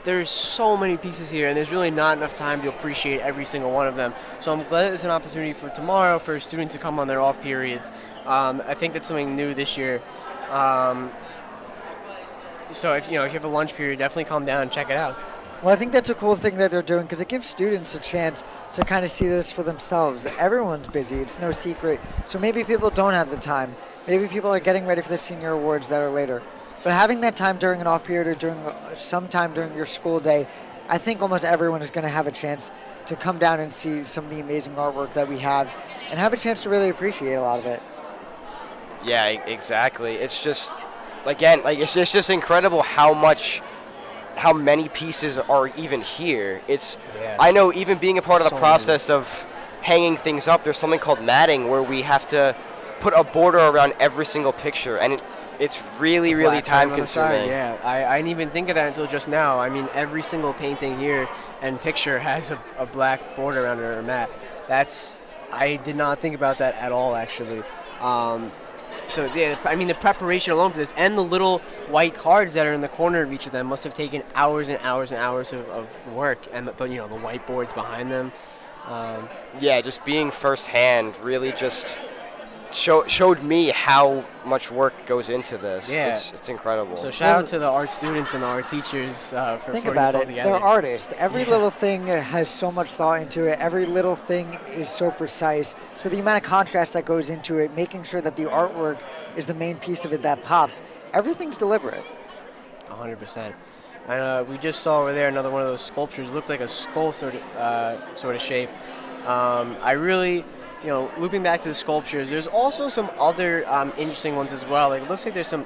there's so many pieces here, and there's really not enough time to appreciate every single one of them. So I'm glad there's an opportunity for tomorrow for students to come on their off periods. I think that's something new this year. So if you have a lunch period, definitely come down and check it out. Well, I think that's a cool thing that they're doing because it gives students a chance to kind of see this for themselves. Everyone's busy. It's no secret. So maybe people don't have the time. Maybe people are getting ready for the senior awards that are later. But having that time during an off period or during some time during your school day, I think almost everyone is going to have a chance to come down and see some of the amazing artwork that we have and have a chance to really appreciate a lot of it. Yeah, exactly. It's just, again, it's just incredible how many pieces are even here. I know even being a part of the process of hanging things up, there's something called matting where we have to put a border around every single picture, and it's really, really time consuming. Yeah, I didn't even think of that until just now. I mean, every single painting here and picture has a black border around it or a mat. I did not think about that at all, actually. So yeah, I mean, the preparation alone for this and the little white cards that are in the corner of each of them must have taken hours and hours and hours of work, and the whiteboards behind them. Yeah, just being firsthand really just showed me how much work goes into this. Yeah. It's incredible. So shout out to the art students and the art teachers for Think putting about this all it. together. They're artists. Every little thing has so much thought into it. Every little thing is so precise. So the amount of contrast that goes into it, making sure that the artwork is the main piece of it that pops, everything's deliberate. 100%. And we just saw over there another one of those sculptures. It looked like a skull sort of shape. I really, looping back to the sculptures, there's also some other interesting ones as well. Like, it looks like there's some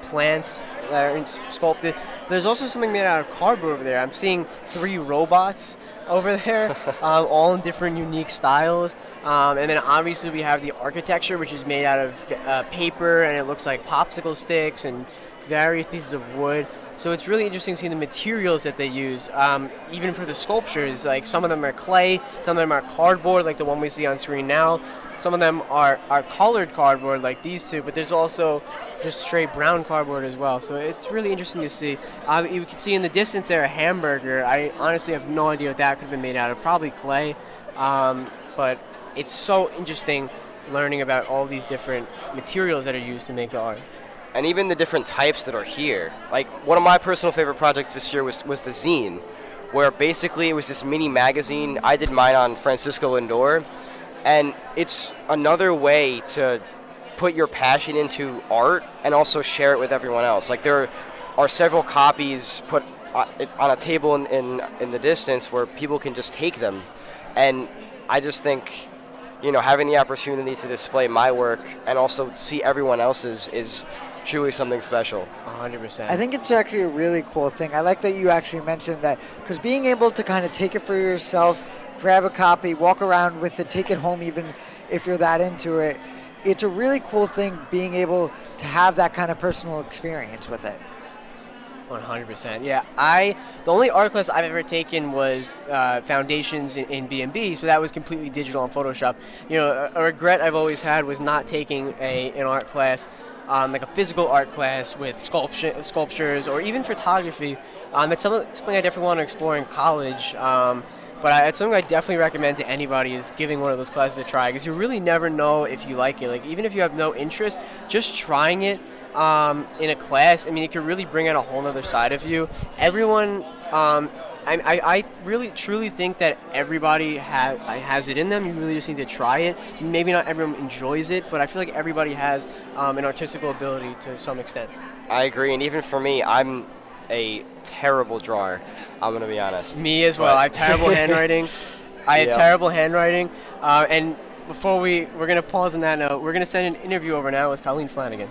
plants that are sculpted. There's also something made out of cardboard over there. I'm seeing 3 robots over there, all in different unique styles. And then obviously we have the architecture, which is made out of paper, and it looks like popsicle sticks and various pieces of wood. So it's really interesting seeing the materials that they use, even for the sculptures. Like, some of them are clay, some of them are cardboard, like the one we see on screen now. Some of them are colored cardboard, like these two, but there's also just straight brown cardboard as well. So it's really interesting to see. You can see in the distance there a hamburger. I honestly have no idea what that could have been made out of. Probably clay, but it's so interesting learning about all these different materials that are used to make the art. And even the different types that are here. Like, one of my personal favorite projects this year was the zine, where basically it was this mini magazine. I did mine on Francisco Lindor, and it's another way to put your passion into art and also share it with everyone else. Like, there are several copies put on a table in the distance where people can just take them. And I just think, having the opportunity to display my work and also see everyone else's is truly something special. 100%. I think it's actually a really cool thing. I like that you actually mentioned that, because being able to kind of take it for yourself, grab a copy, walk around with it, take it home even if you're that into it, it's a really cool thing being able to have that kind of personal experience with it. 100%. Yeah, the only art class I've ever taken was foundations in B&B, so that was completely digital on Photoshop. A regret I've always had was not taking an art class, like a physical art class with sculptures or even photography. That's something I definitely want to explore in college. But it's something I definitely recommend to anybody, is giving one of those classes a try, because you really never know if you like it. Like, even if you have no interest, just trying it in a class, it could really bring out a whole other side of you. Everyone, I really truly think that everybody has it in them. You really just need to try it. Maybe not everyone enjoys it, but I feel like everybody has an artistical ability to some extent. I agree, and even for me, I'm a terrible drawer. I'm gonna be honest. Me as well. I have terrible handwriting. And before we're gonna pause on that note, we're gonna send an interview over now with Colleen Flanagan.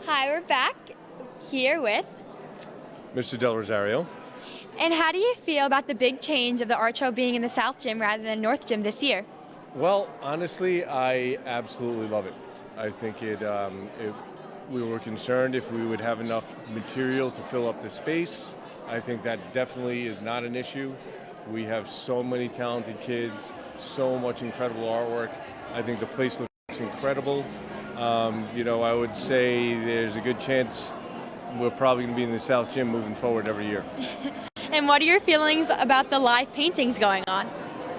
Hi, we're back here with Mr. Del Rosario. And how do you feel about the big change of the art show being in the South Gym rather than North Gym this year? Well, honestly, I absolutely love it. I think we were concerned if we would have enough material to fill up the space. I think that definitely is not an issue. We have so many talented kids, so much incredible artwork. I think the place looks incredible. I would say there's a good chance we're probably going to be in the South Gym moving forward every year. And what are your feelings about the live paintings going on?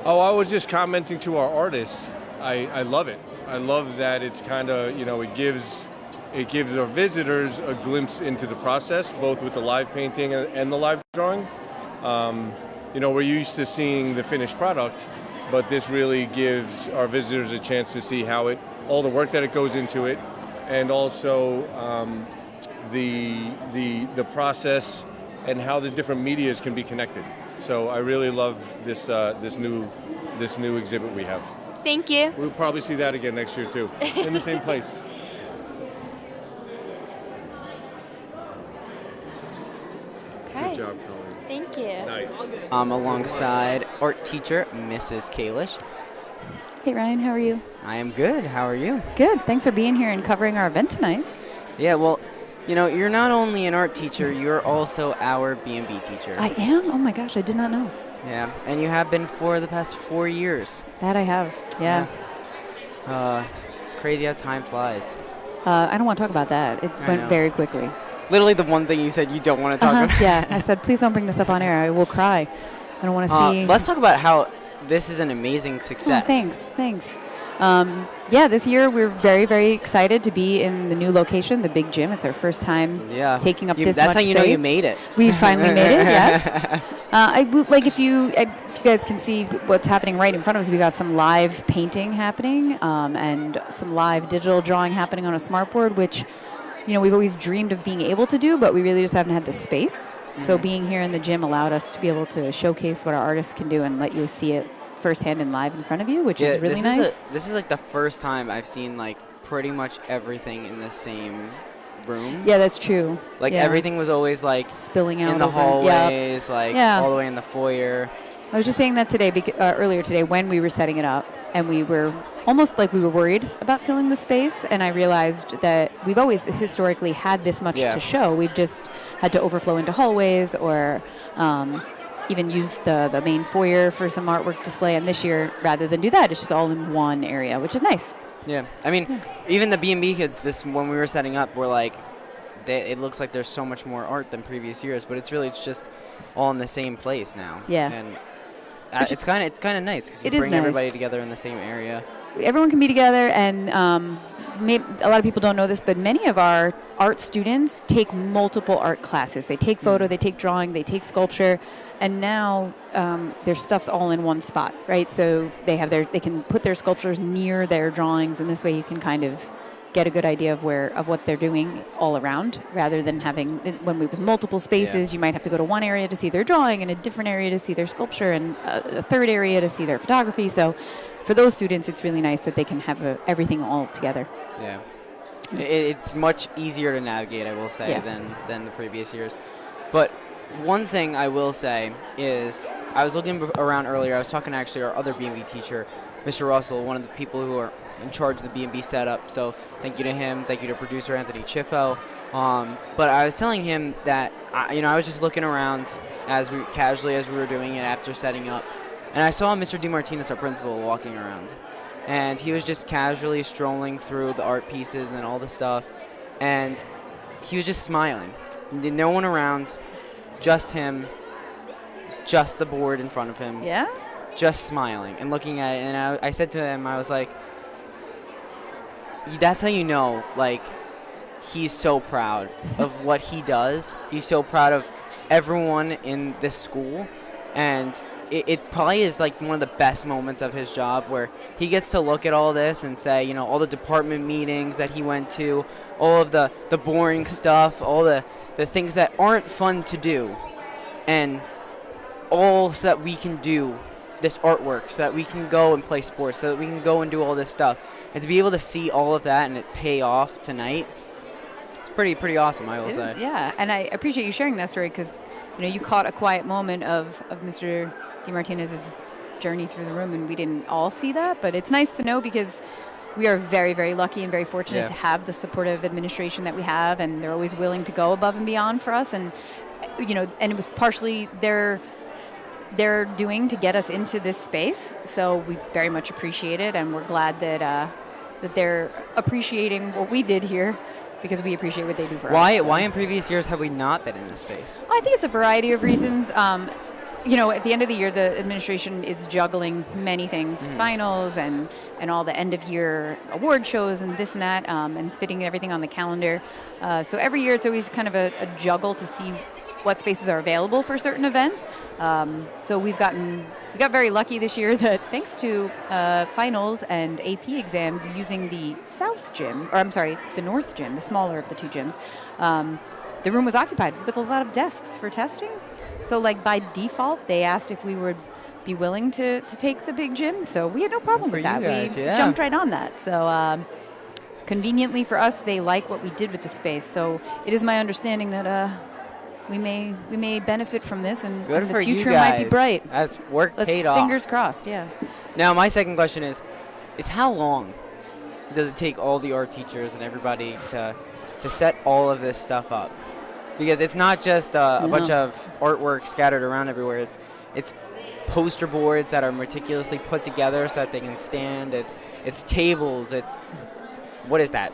Oh, I was just commenting to our artists. I love it. I love that it's kind of, it gives our visitors a glimpse into the process, both with the live painting and the live drawing. We're used to seeing the finished product, but this really gives our visitors a chance to see how all the work that it goes into it, and also the process and how the different medias can be connected. So I really love this new exhibit we have. Thank you. We'll probably see that again next year too, in the same place. Okay. Good job, Colleen. Thank you. Nice. I'm alongside art teacher Mrs. Kalish. Hey Ryan, how are you? I am good. How are you? Good. Thanks for being here and covering our event tonight. Yeah, well, you're not only an art teacher, you're also our B&B teacher. I am? Oh my gosh, I did not know. Yeah, and you have been for the past 4 years. That I have, yeah. It's crazy how time flies. I don't want to talk about that. It went very quickly. Literally the one thing you said you don't want to talk about. Yeah, I said, please don't bring this up on air. I will cry. I don't want to see. Let's talk about how this is an amazing success. Oh, thanks. Yeah, this year we're very, very excited to be in the new location, the big gym. It's our first time taking up this much That's how you know you space. made it. We finally made it, yes. If you guys can see what's happening right in front of us, we got some live painting happening and some live digital drawing happening on a smartboard, which, we've always dreamed of being able to do, but we really just haven't had the space. So being here in the gym allowed us to be able to showcase what our artists can do and let you see it firsthand and live in front of you, which is really nice. This is like the first time I've seen like pretty much everything in the same room. Yeah, that's true. Like everything was always like spilling out in the hallways, all the way in the foyer. I was just saying that today, earlier today, when we were setting it up, and we were almost like we were worried about filling the space, and I realized that we've always historically had this much to show. We've just had to overflow into hallways or even use the main foyer for some artwork display, and this year, rather than do that, it's just all in one area, which is nice. Yeah, I mean, even the B&B kids, when we were setting up, were like, it looks like there's so much more art than previous years, but it's just all in the same place now. Yeah. And it's kind of nice because you bring everybody together in the same area. Everyone can be together, and a lot of people don't know this, but many of our art students take multiple art classes. They take photo, they take drawing, they take sculpture, and now their stuff's all in one spot, right? So they can put their sculptures near their drawings, and this way you can kind of get a good idea of what they're doing all around, rather than having, when we was multiple spaces, you might have to go to one area to see their drawing and a different area to see their sculpture and a third area to see their photography. So for those students, it's really nice that they can have everything all together. Yeah. It's much easier to navigate, I will say, than the previous years. But one thing I will say is, I was looking around earlier, I was talking to actually our other B&B teacher, Mr. Russell, one of the people who are in charge of the B&B setup. So thank you to him. Thank you to producer Anthony Chiffo. But I was telling him that I was just looking around casually as we were doing it after setting up, and I saw Mr. DeMartinez, our principal, walking around, and he was just casually strolling through the art pieces and all the stuff, and he was just smiling. No one around, just him, just the board in front of him. Yeah. Just smiling and looking at it, and I said to him, I was like, that's how you know, like, he's so proud of what he does. He's so proud of everyone in this school, and it probably is like one of the best moments of his job, where he gets to look at all this and say, all the department meetings that he went to, all of the boring stuff, all the things that aren't fun to do, and all so that we can do this artwork, so that we can go and play sports, so that we can go and do all this stuff. And to be able to see all of that and it pay off tonight, it's pretty awesome, I will say. Yeah, and I appreciate you sharing that story, because you caught a quiet moment of Mr. DeMartinez's journey through the room, and we didn't all see that, but it's nice to know, because we are very, very lucky and very fortunate to have the supportive administration that we have, and they're always willing to go above and beyond for us, and and it was partially their doing to get us into this space, so we very much appreciate it, and we're glad that they're appreciating what we did here, because we appreciate what they do for us. Why in previous years have we not been in this space? I think it's a variety of reasons. At the end of the year, the administration is juggling many things, finals and all the end-of-year award shows and this and that, and fitting everything on the calendar. So every year it's always kind of a juggle to see what spaces are available for certain events. So we got very lucky this year that thanks to finals and AP exams using the the North Gym, the smaller of the two gyms, the room was occupied with a lot of desks for testing. So by default, they asked if we would be willing to take the big gym. So we had no problem with that. We jumped right on that. So conveniently for us, they like what we did with the space. So it is my understanding that we may benefit from this, and Good the for future you guys. might be bright. That's work paid off. Fingers crossed, yeah. Now, my second question is how long does it take all the art teachers and everybody to set all of this stuff up? Because it's not just a bunch of artwork scattered around everywhere. It's poster boards that are meticulously put together so that they can stand. It's tables. It's, what is that?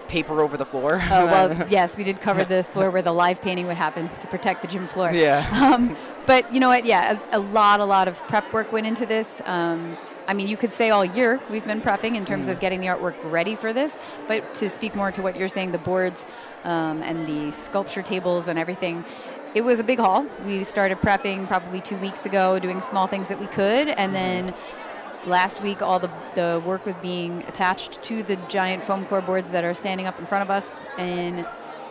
Paper over the floor? Oh, well, yes, we did cover the floor where the live painting would happen to protect the gym floor. Yeah. But you know what? Yeah, a lot of prep work went into this. I mean, you could say all year we've been prepping in terms of getting the artwork ready for this. But to speak more to what you're saying, the boards and the sculpture tables and everything, it was a big haul. We started prepping probably 2 weeks ago, doing small things that we could, and then last week all the work was being attached to the giant foam core boards that are standing up in front of us and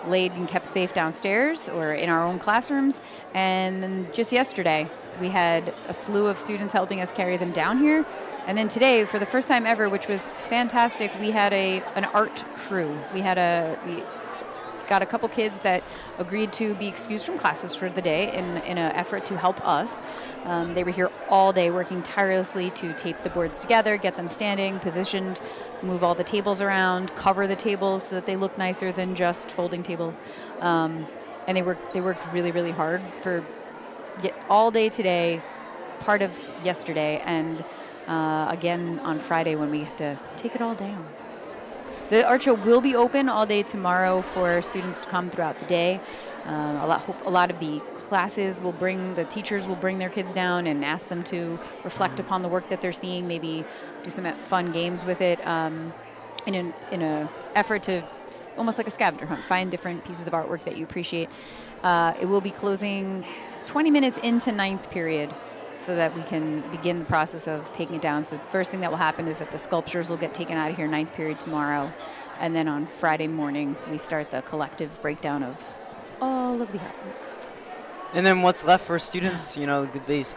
laid and kept safe downstairs or in our own classrooms. And then just yesterday, we had a slew of students helping us carry them down here. And then today, for the first time ever, which was fantastic, we had an art crew. We got a couple kids that agreed to be excused from classes for the day in an effort to help us. They were here all day working tirelessly to tape the boards together, get them standing, positioned, move all the tables around, cover the tables so that they look nicer than just folding tables. And they worked really, really hard for all day today, part of yesterday, and again on Friday when we have to take it all down. The art show will be open all day tomorrow for students to come throughout the day. A lot of the classes the teachers will bring their kids down and ask them to reflect upon the work that they're seeing, maybe do some fun games with it in an effort to, almost like a scavenger hunt, find different pieces of artwork that you appreciate. It will be closing 20 minutes into ninth period so that we can begin the process of taking it down. So the first thing that will happen is that the sculptures will get taken out of here ninth period tomorrow. And then on Friday morning, we start the collective breakdown of all of the artwork. And then what's left for students, these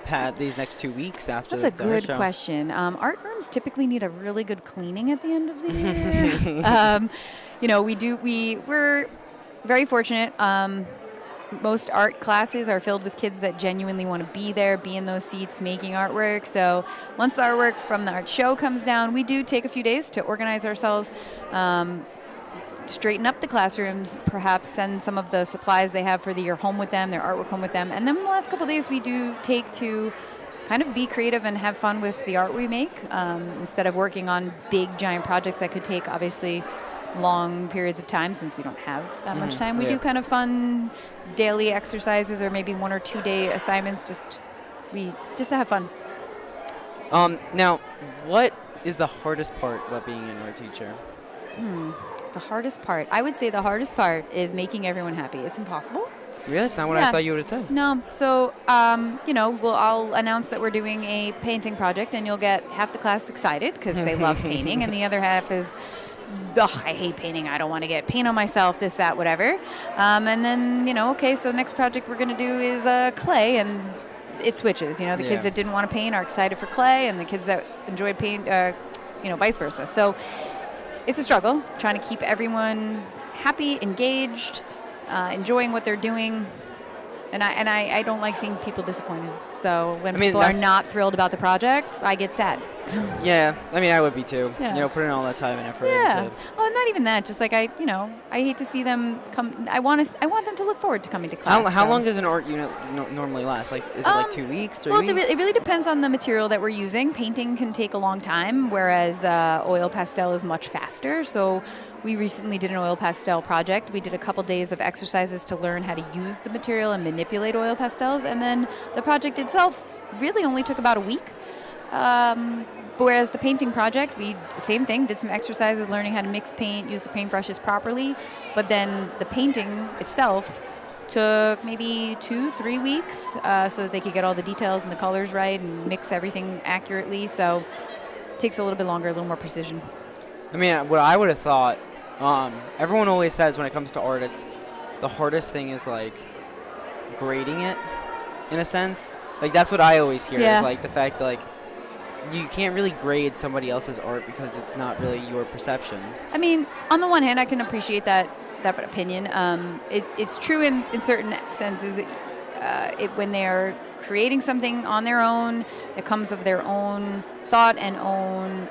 next 2 weeks after That's the a good art show? question. Art rooms typically need a really good cleaning at the end of the year. We're very fortunate. Most art classes are filled with kids that genuinely want to be there, be in those seats, making artwork. So once the artwork from the art show comes down, we do take a few days to organize ourselves, straighten up the classrooms, perhaps send some of the supplies they have for the year home with them, their artwork home with them. And then the last couple of days we do take to kind of be creative and have fun with the art we make, instead of working on big, giant projects that could take, obviously, long periods of time since we don't have that much time. We do kind of fun daily exercises or maybe 1 or 2 day assignments just to have fun. Now, what is the hardest part about being an art teacher? The hardest part. I would say the hardest part is making everyone happy. It's impossible. Really? That's not what I thought you would have said. No. So, I'll announce that we're doing a painting project, and you'll get half the class excited because they love painting, and the other half is, I hate painting. I don't want to get paint on myself, this, that, whatever. And then, okay, so the next project we're going to do is clay, and it switches. The kids that didn't want to paint are excited for clay, and the kids that enjoyed paint, vice versa. So it's a struggle trying to keep everyone happy, engaged, enjoying what they're doing. And I don't like seeing people disappointed. So when people are not thrilled about the project, I get sad. Yeah, I would be too. Yeah. Putting all that time and effort Yeah. into. Oh, not even that. Just like I hate to see them come. I want them to look forward to coming to class. How long does an art unit normally last? Like, is it like 2 weeks, 3 weeks? It really depends on the material that we're using. Painting can take a long time, whereas oil pastel is much faster. So we recently did an oil pastel project. We did a couple days of exercises to learn how to use the material and manipulate oil pastels, and then the project itself really only took about a week. Whereas the painting project, same thing, did some exercises learning how to mix paint, use the paintbrushes properly, but then the painting itself took maybe 2-3 weeks so that they could get all the details and the colors right and mix everything accurately. So it takes a little bit longer, a little more precision. What I would have thought, everyone always says when it comes to art, it's the hardest thing is like grading it, in a sense. Like, that's what I always hear, is like the fact that, like, you can't really grade somebody else's art because it's not really your perception. On the one hand, I can appreciate that opinion. It's true in certain senses. When they are creating something on their own, it comes of their own thought and own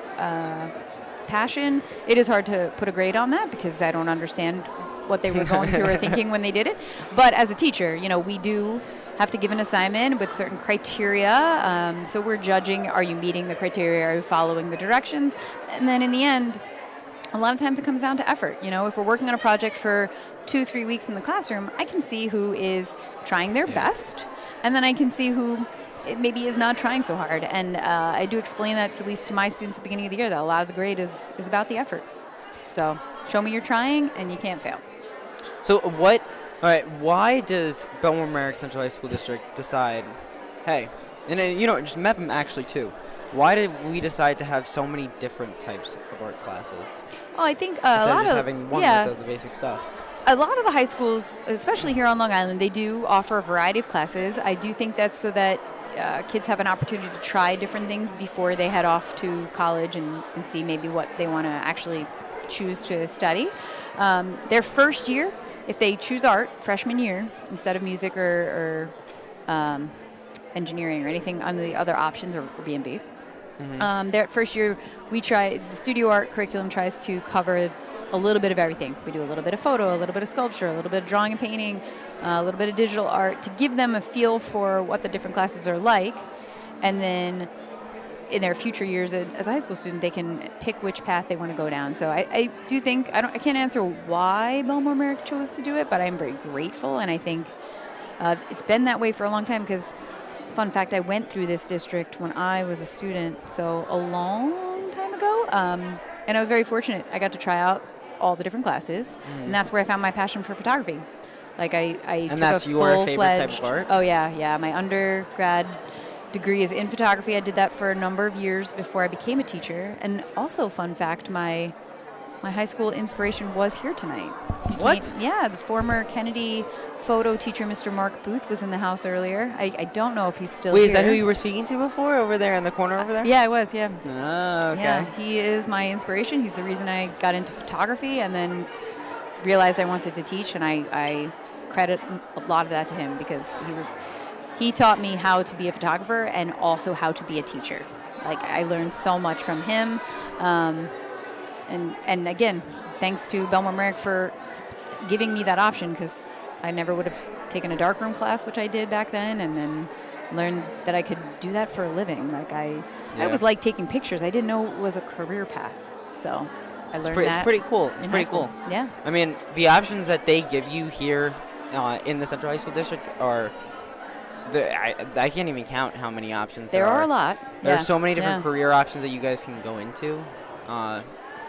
passion. It is hard to put a grade on that because I don't understand what they were going through or thinking when they did it. But as a teacher, we do have to give an assignment with certain criteria. So we're judging, are you meeting the criteria? Are you following the directions? And then in the end, a lot of times it comes down to effort. If we're working on a project for 2-3 weeks in the classroom, I can see who is trying their best, and then I can see who maybe is not trying so hard. And I do explain that at least to my students at the beginning of the year, that a lot of the grade is about the effort. So show me you're trying, and you can't fail. So all right, why does Bellmore-Merrick Central High School District decide, hey, and just Mepham actually too, why did we decide to have so many different types of art classes? Oh, I think Instead a lot of just of having one that does the basic stuff. A lot of the high schools, especially here on Long Island, they do offer a variety of classes. I do think that's so that kids have an opportunity to try different things before they head off to college and see maybe what they want to actually choose to study. Their first year, if they choose art, freshman year, instead of music or engineering or anything on the other options or B&B, their first year, the studio art curriculum tries to cover a little bit of everything. We do a little bit of photo, a little bit of sculpture, a little bit of drawing and painting, a little bit of digital art to give them a feel for what the different classes are like. And then in their future years as a high school student, they can pick which path they want to go down. So I do think, I can't answer why Bellmore-Merrick chose to do it, but I'm very grateful. And I think it's been that way for a long time because, fun fact, I went through this district when I was a student, so a long time ago. And I was very fortunate. I got to try out all the different classes, and that's where I found my passion for photography. Like I And took that's a your favorite type full-fledged. of art? Oh yeah. My undergrad degree is in photography. I did that for a number of years before I became a teacher. And also, fun fact, my high school inspiration was here tonight. What? The former Kennedy photo teacher, Mr. Mark Booth, was in the house earlier. I don't know if he's still here. Wait, is that who you were speaking to before, over there in the corner over there? Yeah, I was, yeah. Oh, okay. Yeah, he is my inspiration. He's the reason I got into photography and then realized I wanted to teach, and I credit a lot of that to him because he taught me how to be a photographer and also how to be a teacher. Like, I learned so much from him. And again, thanks to Bellmore-Merrick for giving me that option because I never would have taken a darkroom class, which I did back then, and then learned that I could do that for a living. Like I always liked taking pictures. I didn't know it was a career path. So I learned that. It's pretty cool. It's in pretty high school. cool. Yeah. I mean, the options that they give you here in the Central High School District are, I can't even count how many options there are. There are a lot. There are so many different career options that you guys can go into.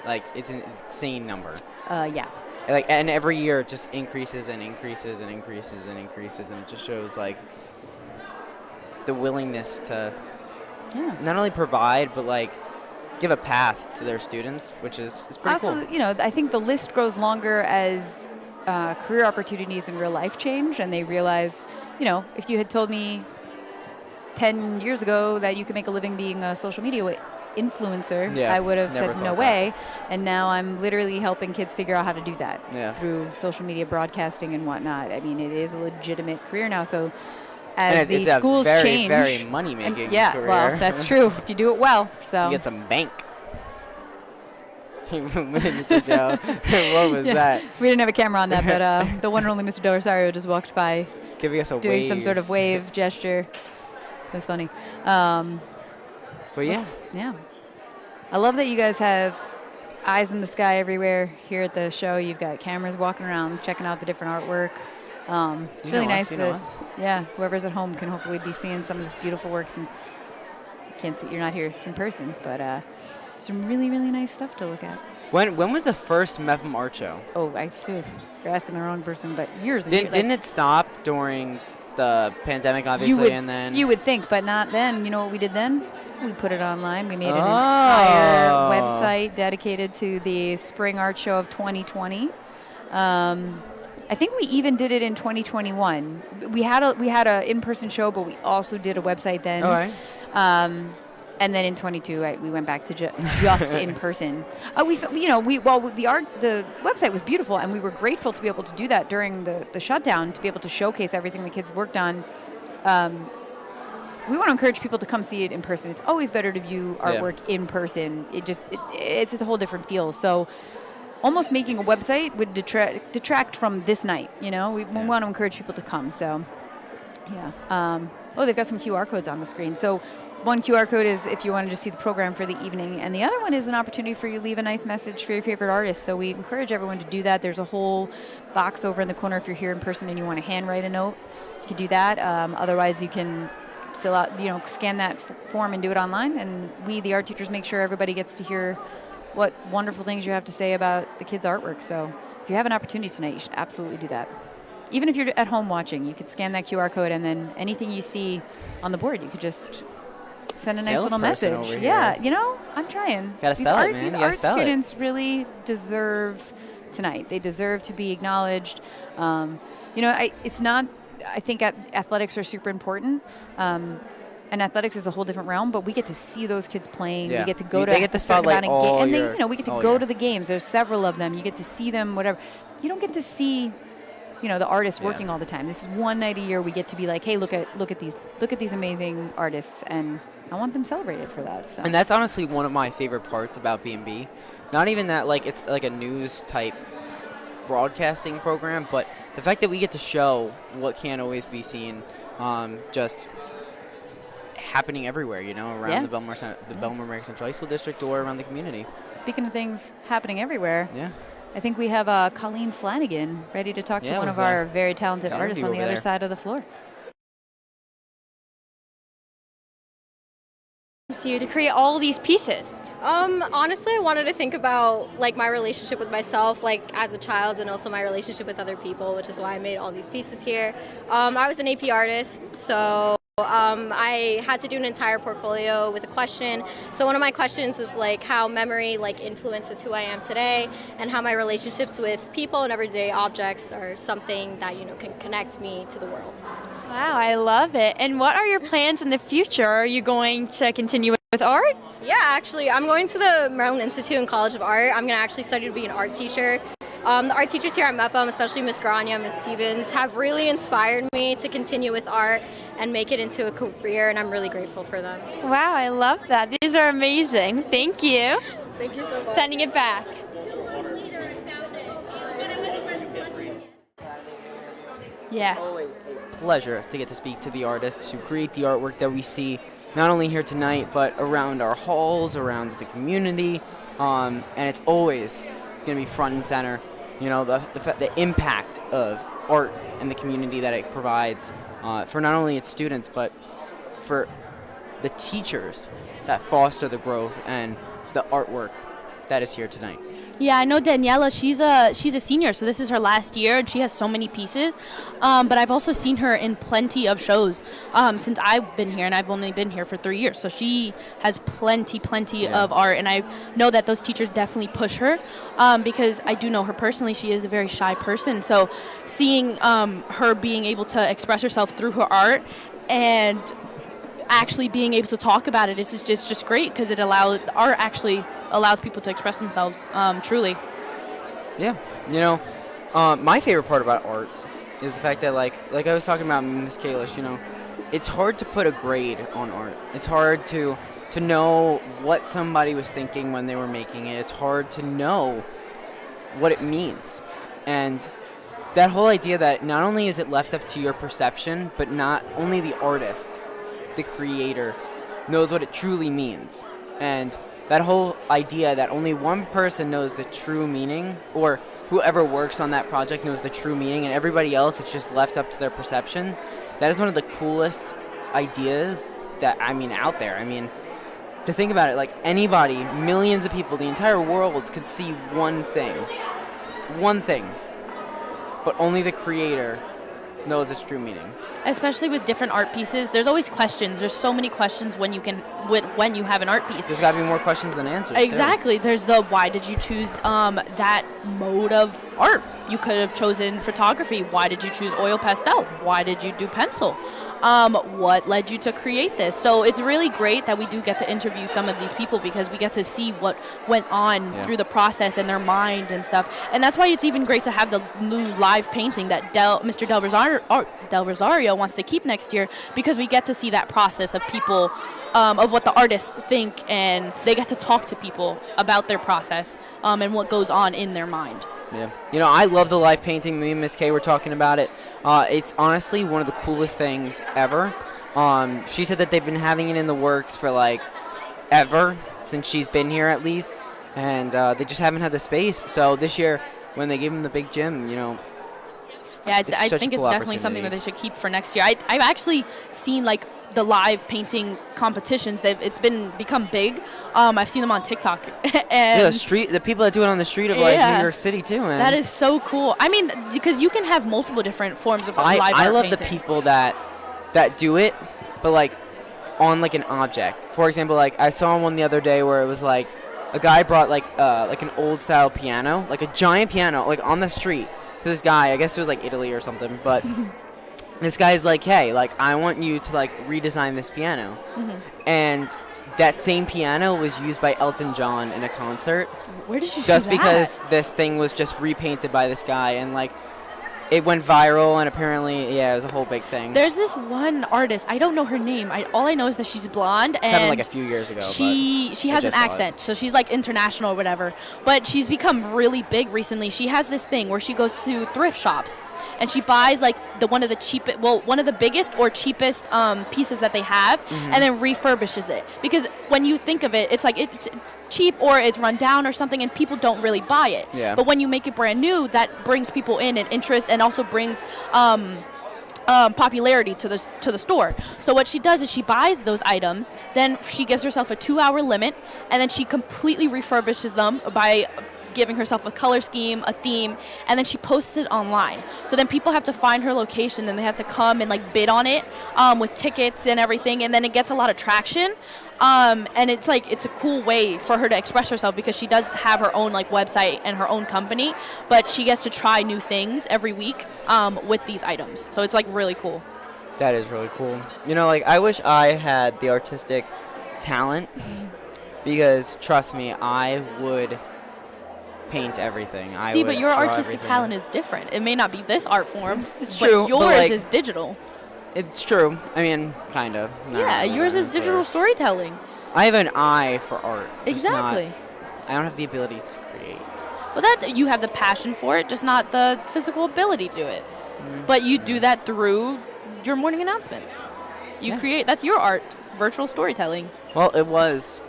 Like, it's an insane number. Yeah. Like, and every year it just increases and increases and increases and increases, and it just shows like the willingness to not only provide but like give a path to their students, which is pretty cool. Also, I think the list grows longer as career opportunities in real life change, and they realize, if you had told me 10 years ago that you could make a living being a social media influencer, I would have said no way. And now I'm literally helping kids figure out how to do that through social media broadcasting and whatnot. I mean, it is a legitimate career now. So as the schools change, very money-making career. Well, that's true if you do it well. So you get some bank. Mr. Joe, what was that? We didn't have a camera on that, but the one and only Mr. Del Rosario just walked by, giving us a doing wave. some sort of wave gesture. It was funny. But yeah. Yeah. I love that you guys have eyes in the sky everywhere here at the show. You've got cameras walking around, checking out the different artwork. It's really nice that, whoever's at home can hopefully be seeing some of this beautiful work since you're not here in person. But some really, really nice stuff to look at. When was the first Mepham Art Show? Oh, you're asking the wrong person, but years. Didn't it stop during the pandemic, obviously, and then? You would think, but not then. You know what we did then? We put it online. We made an entire website dedicated to the Spring Art Show of 2020. I think we even did it in 2021. We had a in-person show, but we also did a website then. All right. And then in 22, we went back to just in person. The website was beautiful, and we were grateful to be able to do that during the shutdown, to be able to showcase everything the kids worked on. We want to encourage people to come see it in person. It's always better to view artwork in person. It's a whole different feel. So almost making a website would detract from this night. We want to encourage people to come. So yeah. They've got some QR codes on the screen. So one QR code is if you want to just see the program for the evening, and the other one is an opportunity for you to leave a nice message for your favorite artist. So we encourage everyone to do that. There's a whole box over in the corner if you're here in person and you want to handwrite a note. You could do that. Otherwise, you can fill out, scan that form and do it online. And we, the art teachers, make sure everybody gets to hear what wonderful things you have to say about the kids' artwork. So if you have an opportunity tonight, you should absolutely do that. Even if you're at home watching, you could scan that QR code, and then anything you see on the board, you could just send a nice little message. Over Yeah, here. I'm trying. Gotta sell it, man. These You gotta art sell it. students really deserve tonight. They deserve to be acknowledged. It's not. I think athletics are super important. And athletics is a whole different realm, but we get to see those kids playing. Yeah. We get to go to They get the a certain spotlight amount of all and year. we get to all go year. to the games. There's several of them. You get to see them, whatever. You don't get to see, the artists working all the time. This is one night a year we get to be like, hey, look at these amazing artists, and I want them celebrated for that. So. And that's honestly one of my favorite parts about B&B. Not even that it's like a news type broadcasting program, but the fact that we get to show what can't always be seen, just happening everywhere, around the Bellmore-Merrick Central High School District or around the community. Speaking of things happening everywhere, yeah, I think we have Colleen Flanagan ready to talk to one of with our very talented the artists on the interview other over side of the floor. You to create all these pieces? Honestly, I wanted to think about my relationship with myself, as a child, and also my relationship with other people, which is why I made all these pieces here. I was an AP artist, so I had to do an entire portfolio with a question. So one of my questions was how memory influences who I am today, and how my relationships with people and everyday objects are something that can connect me to the world. Wow, I love it. And what are your plans in the future? Are you going to continue with art? Yeah, actually, I'm going to the Maryland Institute and College of Art. I'm going to actually study to be an art teacher. The art teachers here at Mepham, especially Miss Grania and Miss Stevens, have really inspired me to continue with art and make it into a career, and I'm really grateful for them. Wow, I love that. These are amazing. Thank you. Thank you so much. Sending it back. Yeah. Always a pleasure to get to speak to the artists who create the artwork that we see not only here tonight, but around our halls, around the community, and it's always going to be front and center. The impact of art and the community that it provides for not only its students, but for the teachers that foster the growth and the artwork that is here tonight. Yeah, I know Daniela, she's a senior, so this is her last year, and she has so many pieces. But I've also seen her in plenty of shows since I've been here, and I've only been here for 3 years. So she has plenty of art, and I know that those teachers definitely push her because I do know her personally. She is a very shy person, so seeing her being able to express herself through her art and actually being able to talk about it, it's just great because art actually allows people to express themselves truly. Yeah, my favorite part about art is the fact that like I was talking about Miss Kalish, it's hard to put a grade on art. It's hard to know what somebody was thinking when they were making it. It's hard to know what it means. And that whole idea that not only is it left up to your perception, but not only the artist, the creator, knows what it truly means. And that whole idea that only one person knows the true meaning, or whoever works on that project knows the true meaning, and everybody else it's just left up to their perception, that is one of the coolest ideas that, out there. To think about it, anybody, millions of people, the entire world could see one thing, but only the creator knows its true meaning. Especially with different art pieces, there's always questions. There's so many questions when you have an art piece. There's got to be more questions than answers. Exactly. Too. There's the why did you choose that mode of art? You could have chosen photography. Why did you choose oil pastel? Why did you do pencil? What led you to create this? So it's really great that we do get to interview some of these people because we get to see what went on through the process and their mind and stuff. And that's why it's even great to have the new live painting that Mr. Del Rosario wants to keep next year, because we get to see that process of people, of what the artists think, and they get to talk to people about their process and what goes on in their mind. Yeah. I love the live painting. Me and Miss Kay were talking about it. It's honestly one of the coolest things ever. She said that they've been having it in the works for like ever, since she's been here at least, and they just haven't had the space. So this year, when they gave them the big gym, you know, Yeah, I such a think cool it's definitely something that they should keep for next year. I've actually seen like the live painting competitions. It's become big. I've seen them on TikTok. And the people that do it on the street of like New York City too, man. That is so cool. I mean, because you can have multiple different forms of live art I love painting. the people that do it, but like on like an object. For example, like I saw one the other day where it was like a guy brought like an old style piano, like a giant piano, like on the street to this guy. I guess it was like Italy or something, but this guy's like, hey, like I want you to like redesign this piano. And that same piano was used by Elton John in a concert. Where did you see just that? because this thing was just repainted by this guy, and like it went viral, and apparently, yeah, it was a whole big thing. There's this one artist. I don't know her name. All I know is that she's blonde, and Happened like a few years ago. She I has an just saw accent, so she's like international or whatever. But she's become really big recently. She has this thing where she goes to thrift shops, and she buys like one of the biggest or cheapest pieces that they have, and then refurbishes it. Because when you think of it, it's like it's cheap or it's run down or something, and people don't really buy it. Yeah. But when you make it brand new, that brings people in and interest, and also brings popularity to the store. So what she does is she buys those items, then she gives herself a 2-hour limit, and then she completely refurbishes them by giving herself a color scheme, a theme, and then she posts it online. So then people have to find her location, and they have to come and like bid on it with tickets and everything, and then it gets a lot of traction. And it's a cool way for her to express herself, because she does have her own like website and her own company, but she gets to try new things every week with these items. So it's like really cool. That is really cool. You know, like I wish I had the artistic talent, because trust me, I would paint everything. See, but your artistic talent is different. It may not be this art form, It's but true, yours but, like, is digital. It's true. I mean, kind of. Yeah, yours is digital storytelling. I have an eye for art. just Exactly. not- I don't have the ability to create. Well, that you have the passion for it, just not the physical ability to do it. But you do that through your morning announcements. You create. That's your art, virtual storytelling. Well, it was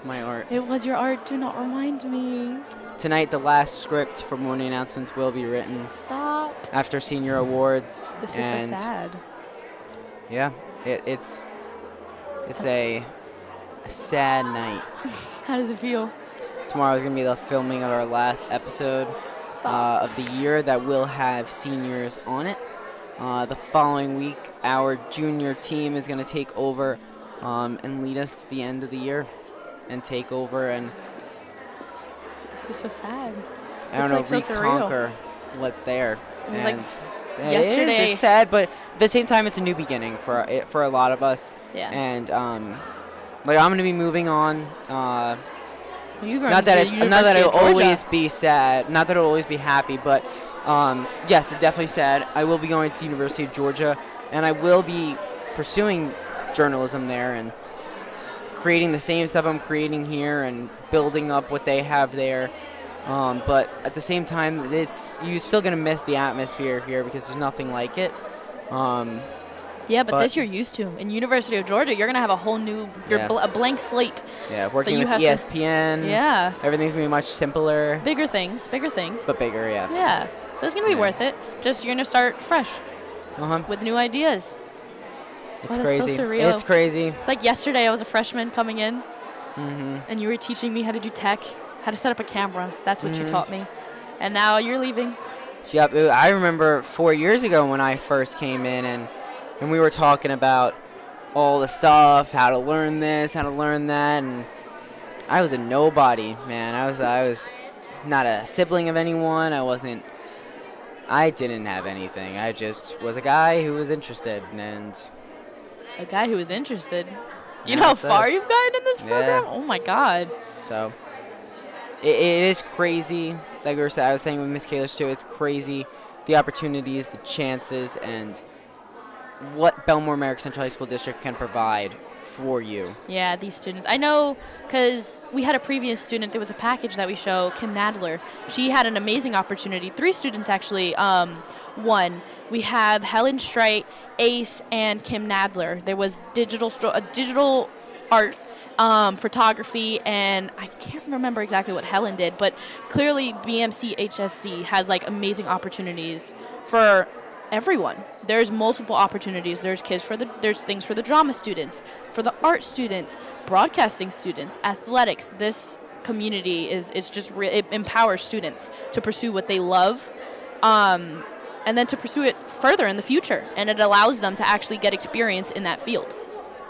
my art. It was your art. Do not remind me. Tonight, the last script for morning announcements will be written. Stop. After senior awards. This is and so sad. Yeah, it's a sad night. How does it feel? Tomorrow is going to be the filming of our last episode of the year that will have seniors on it. The following week, our junior team is going to take over and lead us to the end of the year and take over. And This is so sad. I don't know, It's like so surreal. reconquer what's there. It was and like yesterday. it's sad, but at the same time, it's a new beginning for a lot of us. Yeah. And like I'm going to be moving on. You're going Not to that the not that University it'll of Georgia. always be sad. Not that it'll always be happy, but yes, it's definitely sad. I will be going to the University of Georgia, and I will be pursuing journalism there and creating the same stuff I'm creating here and building up what they have there. But at the same time, you're still gonna miss the atmosphere here because there's nothing like it. Yeah, but this you're used to. In University of Georgia, you're gonna have a whole new, a blank slate. Yeah, So working you with have ESPN. Yeah. Everything's gonna be much simpler. Bigger things. But bigger, yeah. Yeah, but it's gonna be worth it. Just you're gonna start fresh with new ideas. It's Oh, that's crazy. So surreal. It's crazy. It's like yesterday I was a freshman coming in, Mm-hmm. and you were teaching me how to do tech, how to set up a camera. That's what you Mhm. taught me. And now you're leaving. Yep, I remember 4 years ago when I first came in and we were talking about all the stuff, how to learn this, how to learn that, and I was a nobody, man. I was not a sibling of anyone. I didn't have anything. I just was a guy who was interested, and A guy who was interested. Do you Yeah, know how that's far us. you've gotten in this program? Yeah. Oh my God. So it is crazy. Like I was saying with Miss Kalish too, it's crazy the opportunities, the chances, and what Bellmore-Merrick Central High School District can provide for you. Yeah, these students. I know because we had a previous student. There was a package that we show, Kim Nadler. She had an amazing opportunity. 3 students actually won. We have Helen Streit, Ace, and Kim Nadler. There was digital art, photography, and I can't remember exactly what Helen did, but clearly BMC HSD has like amazing opportunities for everyone. There's multiple opportunities. There's there's things for the drama students, for the art students, broadcasting students, athletics. This community is just it empowers students to pursue what they love, and then to pursue it further in the future. And it allows them to actually get experience in that field.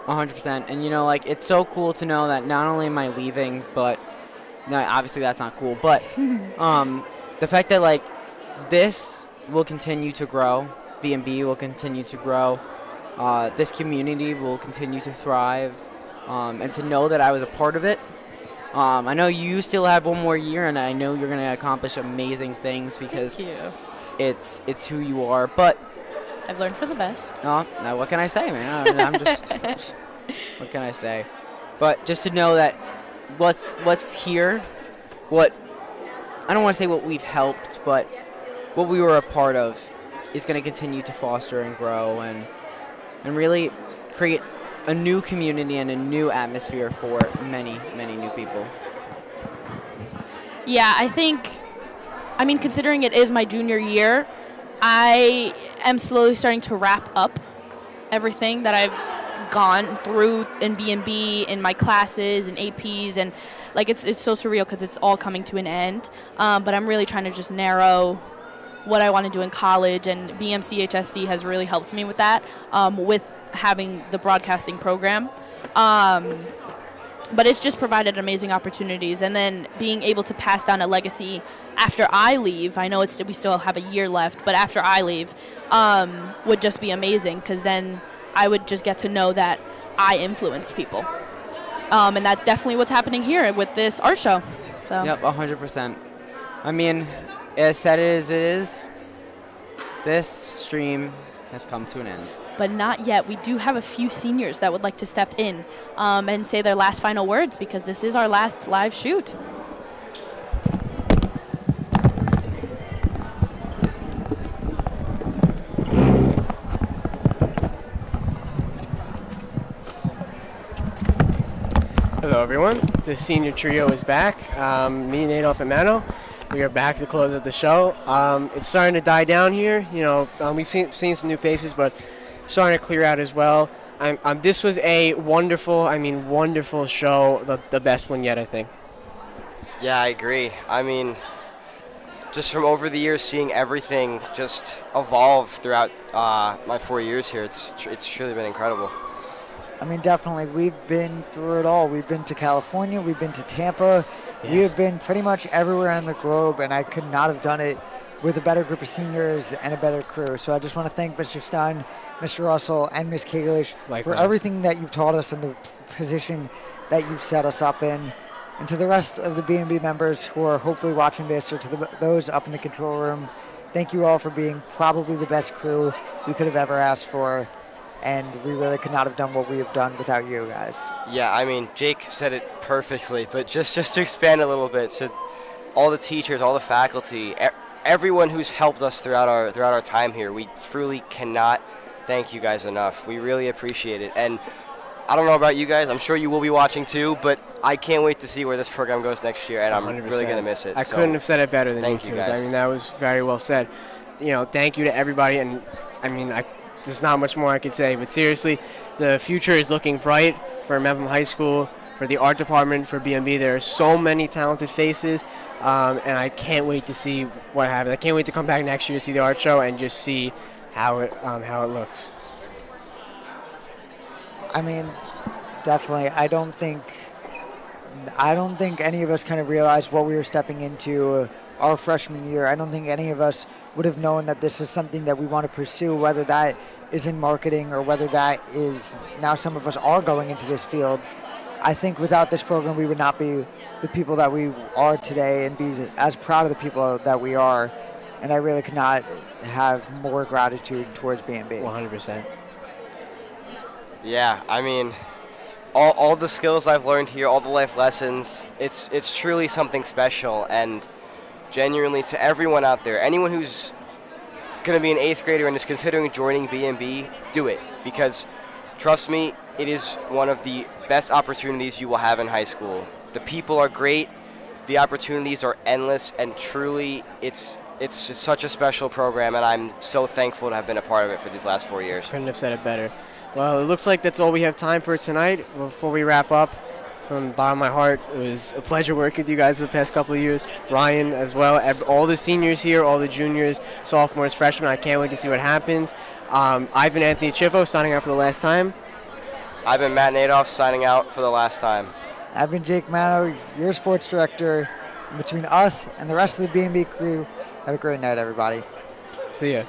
100%. And, you know, like, it's so cool to know that not only am I leaving, but, no, obviously that's not cool, but the fact that, like, this will continue to grow, B&B will continue to grow, this community will continue to thrive, and to know that I was a part of it. I know you still have one more year, and I know you're going to accomplish amazing things because it's who you are, but I've learned for the best. No, now what can I say, man? I'm just what can I say? But just to know that what's here, what I don't want to say what we've helped, but what we were a part of is going to continue to foster and grow and really create a new community and a new atmosphere for many, many new people. Yeah, I mean, considering it is my junior year, I am slowly starting to wrap up everything that I've gone through in B&B, in my classes and APs, and like it's so surreal because it's all coming to an end. But I'm really trying to just narrow what I want to do in college, and BMC HSD has really helped me with that, with having the broadcasting program. But it's just provided amazing opportunities, and then being able to pass down a legacy after I leave. I know we still have a year left, but after I leave, would just be amazing because then I would just get to know that I influenced people, and that's definitely what's happening here with this art show. So. Yep, 100%. I mean, as sad as it is, this stream has come to an end. But not yet. We do have a few seniors that would like to step in and say their last final words because this is our last live shoot. Hello, everyone. The senior trio is back. Me, Adolf, and Mano. We are back to close out the show. It's starting to die down here. You know, we've seen some new faces, but starting to clear out as well. This was a wonderful show, the best one yet, I think. Yeah, I agree. I mean, just from over the years, seeing everything just evolve throughout my 4 years here, it's truly been incredible. I mean, definitely, we've been through it all. We've been to California, we've been to Tampa, we have been pretty much everywhere on the globe, and I could not have done it with a better group of seniors and a better crew. So I just want to thank Mr. Stein, Mr. Russell, and Ms. Kalish for everything that you've taught us and the position that you've set us up in. And to the rest of the B&B members who are hopefully watching this, or to those up in the control room, thank you all for being probably the best crew we could have ever asked for. And we really could not have done what we have done without you guys. Yeah, I mean, Jake said it perfectly, but just to expand a little bit, to all the teachers, all the faculty, everyone who's helped us throughout our time here, we truly cannot thank you guys enough. We really appreciate it. And I don't know about you guys, I'm sure you will be watching too, but I can't wait to see where this program goes next year, and I'm 100%. really going to miss it. I couldn't have said it better than you two. Guys. I mean, that was very well said. You know, thank you to everybody, and I mean, there's not much more I could say, but seriously, the future is looking bright for Mepham High School, for the art department, for B&B. There are so many talented faces, and I can't wait to see what happens. I can't wait to come back next year to see the art show and just see how it looks. I mean, definitely. I don't think any of us kind of realized what we were stepping into our freshman year. I don't think any of us would have known that this is something that we want to pursue, whether that is in marketing or whether that is now some of us are going into this field. I think without this program, we would not be the people that we are today and be as proud of the people that we are. And I really could not have more gratitude towards B&B. 100%. Yeah, I mean, all the skills I've learned here, all the life lessons, it's truly something special. And genuinely, to everyone out there, anyone who's going to be an 8th grader and is considering joining B&B, do it. Because, trust me, it is one of the best opportunities you will have in high school. The people are great, the opportunities are endless, and truly, it's just such a special program, and I'm so thankful to have been a part of it for these last 4 years. Couldn't have said it better. Well, it looks like that's all we have time for tonight. Before we wrap up, from the bottom of my heart, it was a pleasure working with you guys the past couple of years. Ryan as well, all the seniors here, all the juniors, sophomores, freshmen. I can't wait to see what happens. I've been Anthony Chiffo, signing out for the last time. I've been Matt Nadoff, signing out for the last time. I've been Jake Mano, your sports director. Between us and the rest of the B&B crew, have a great night, everybody. See ya.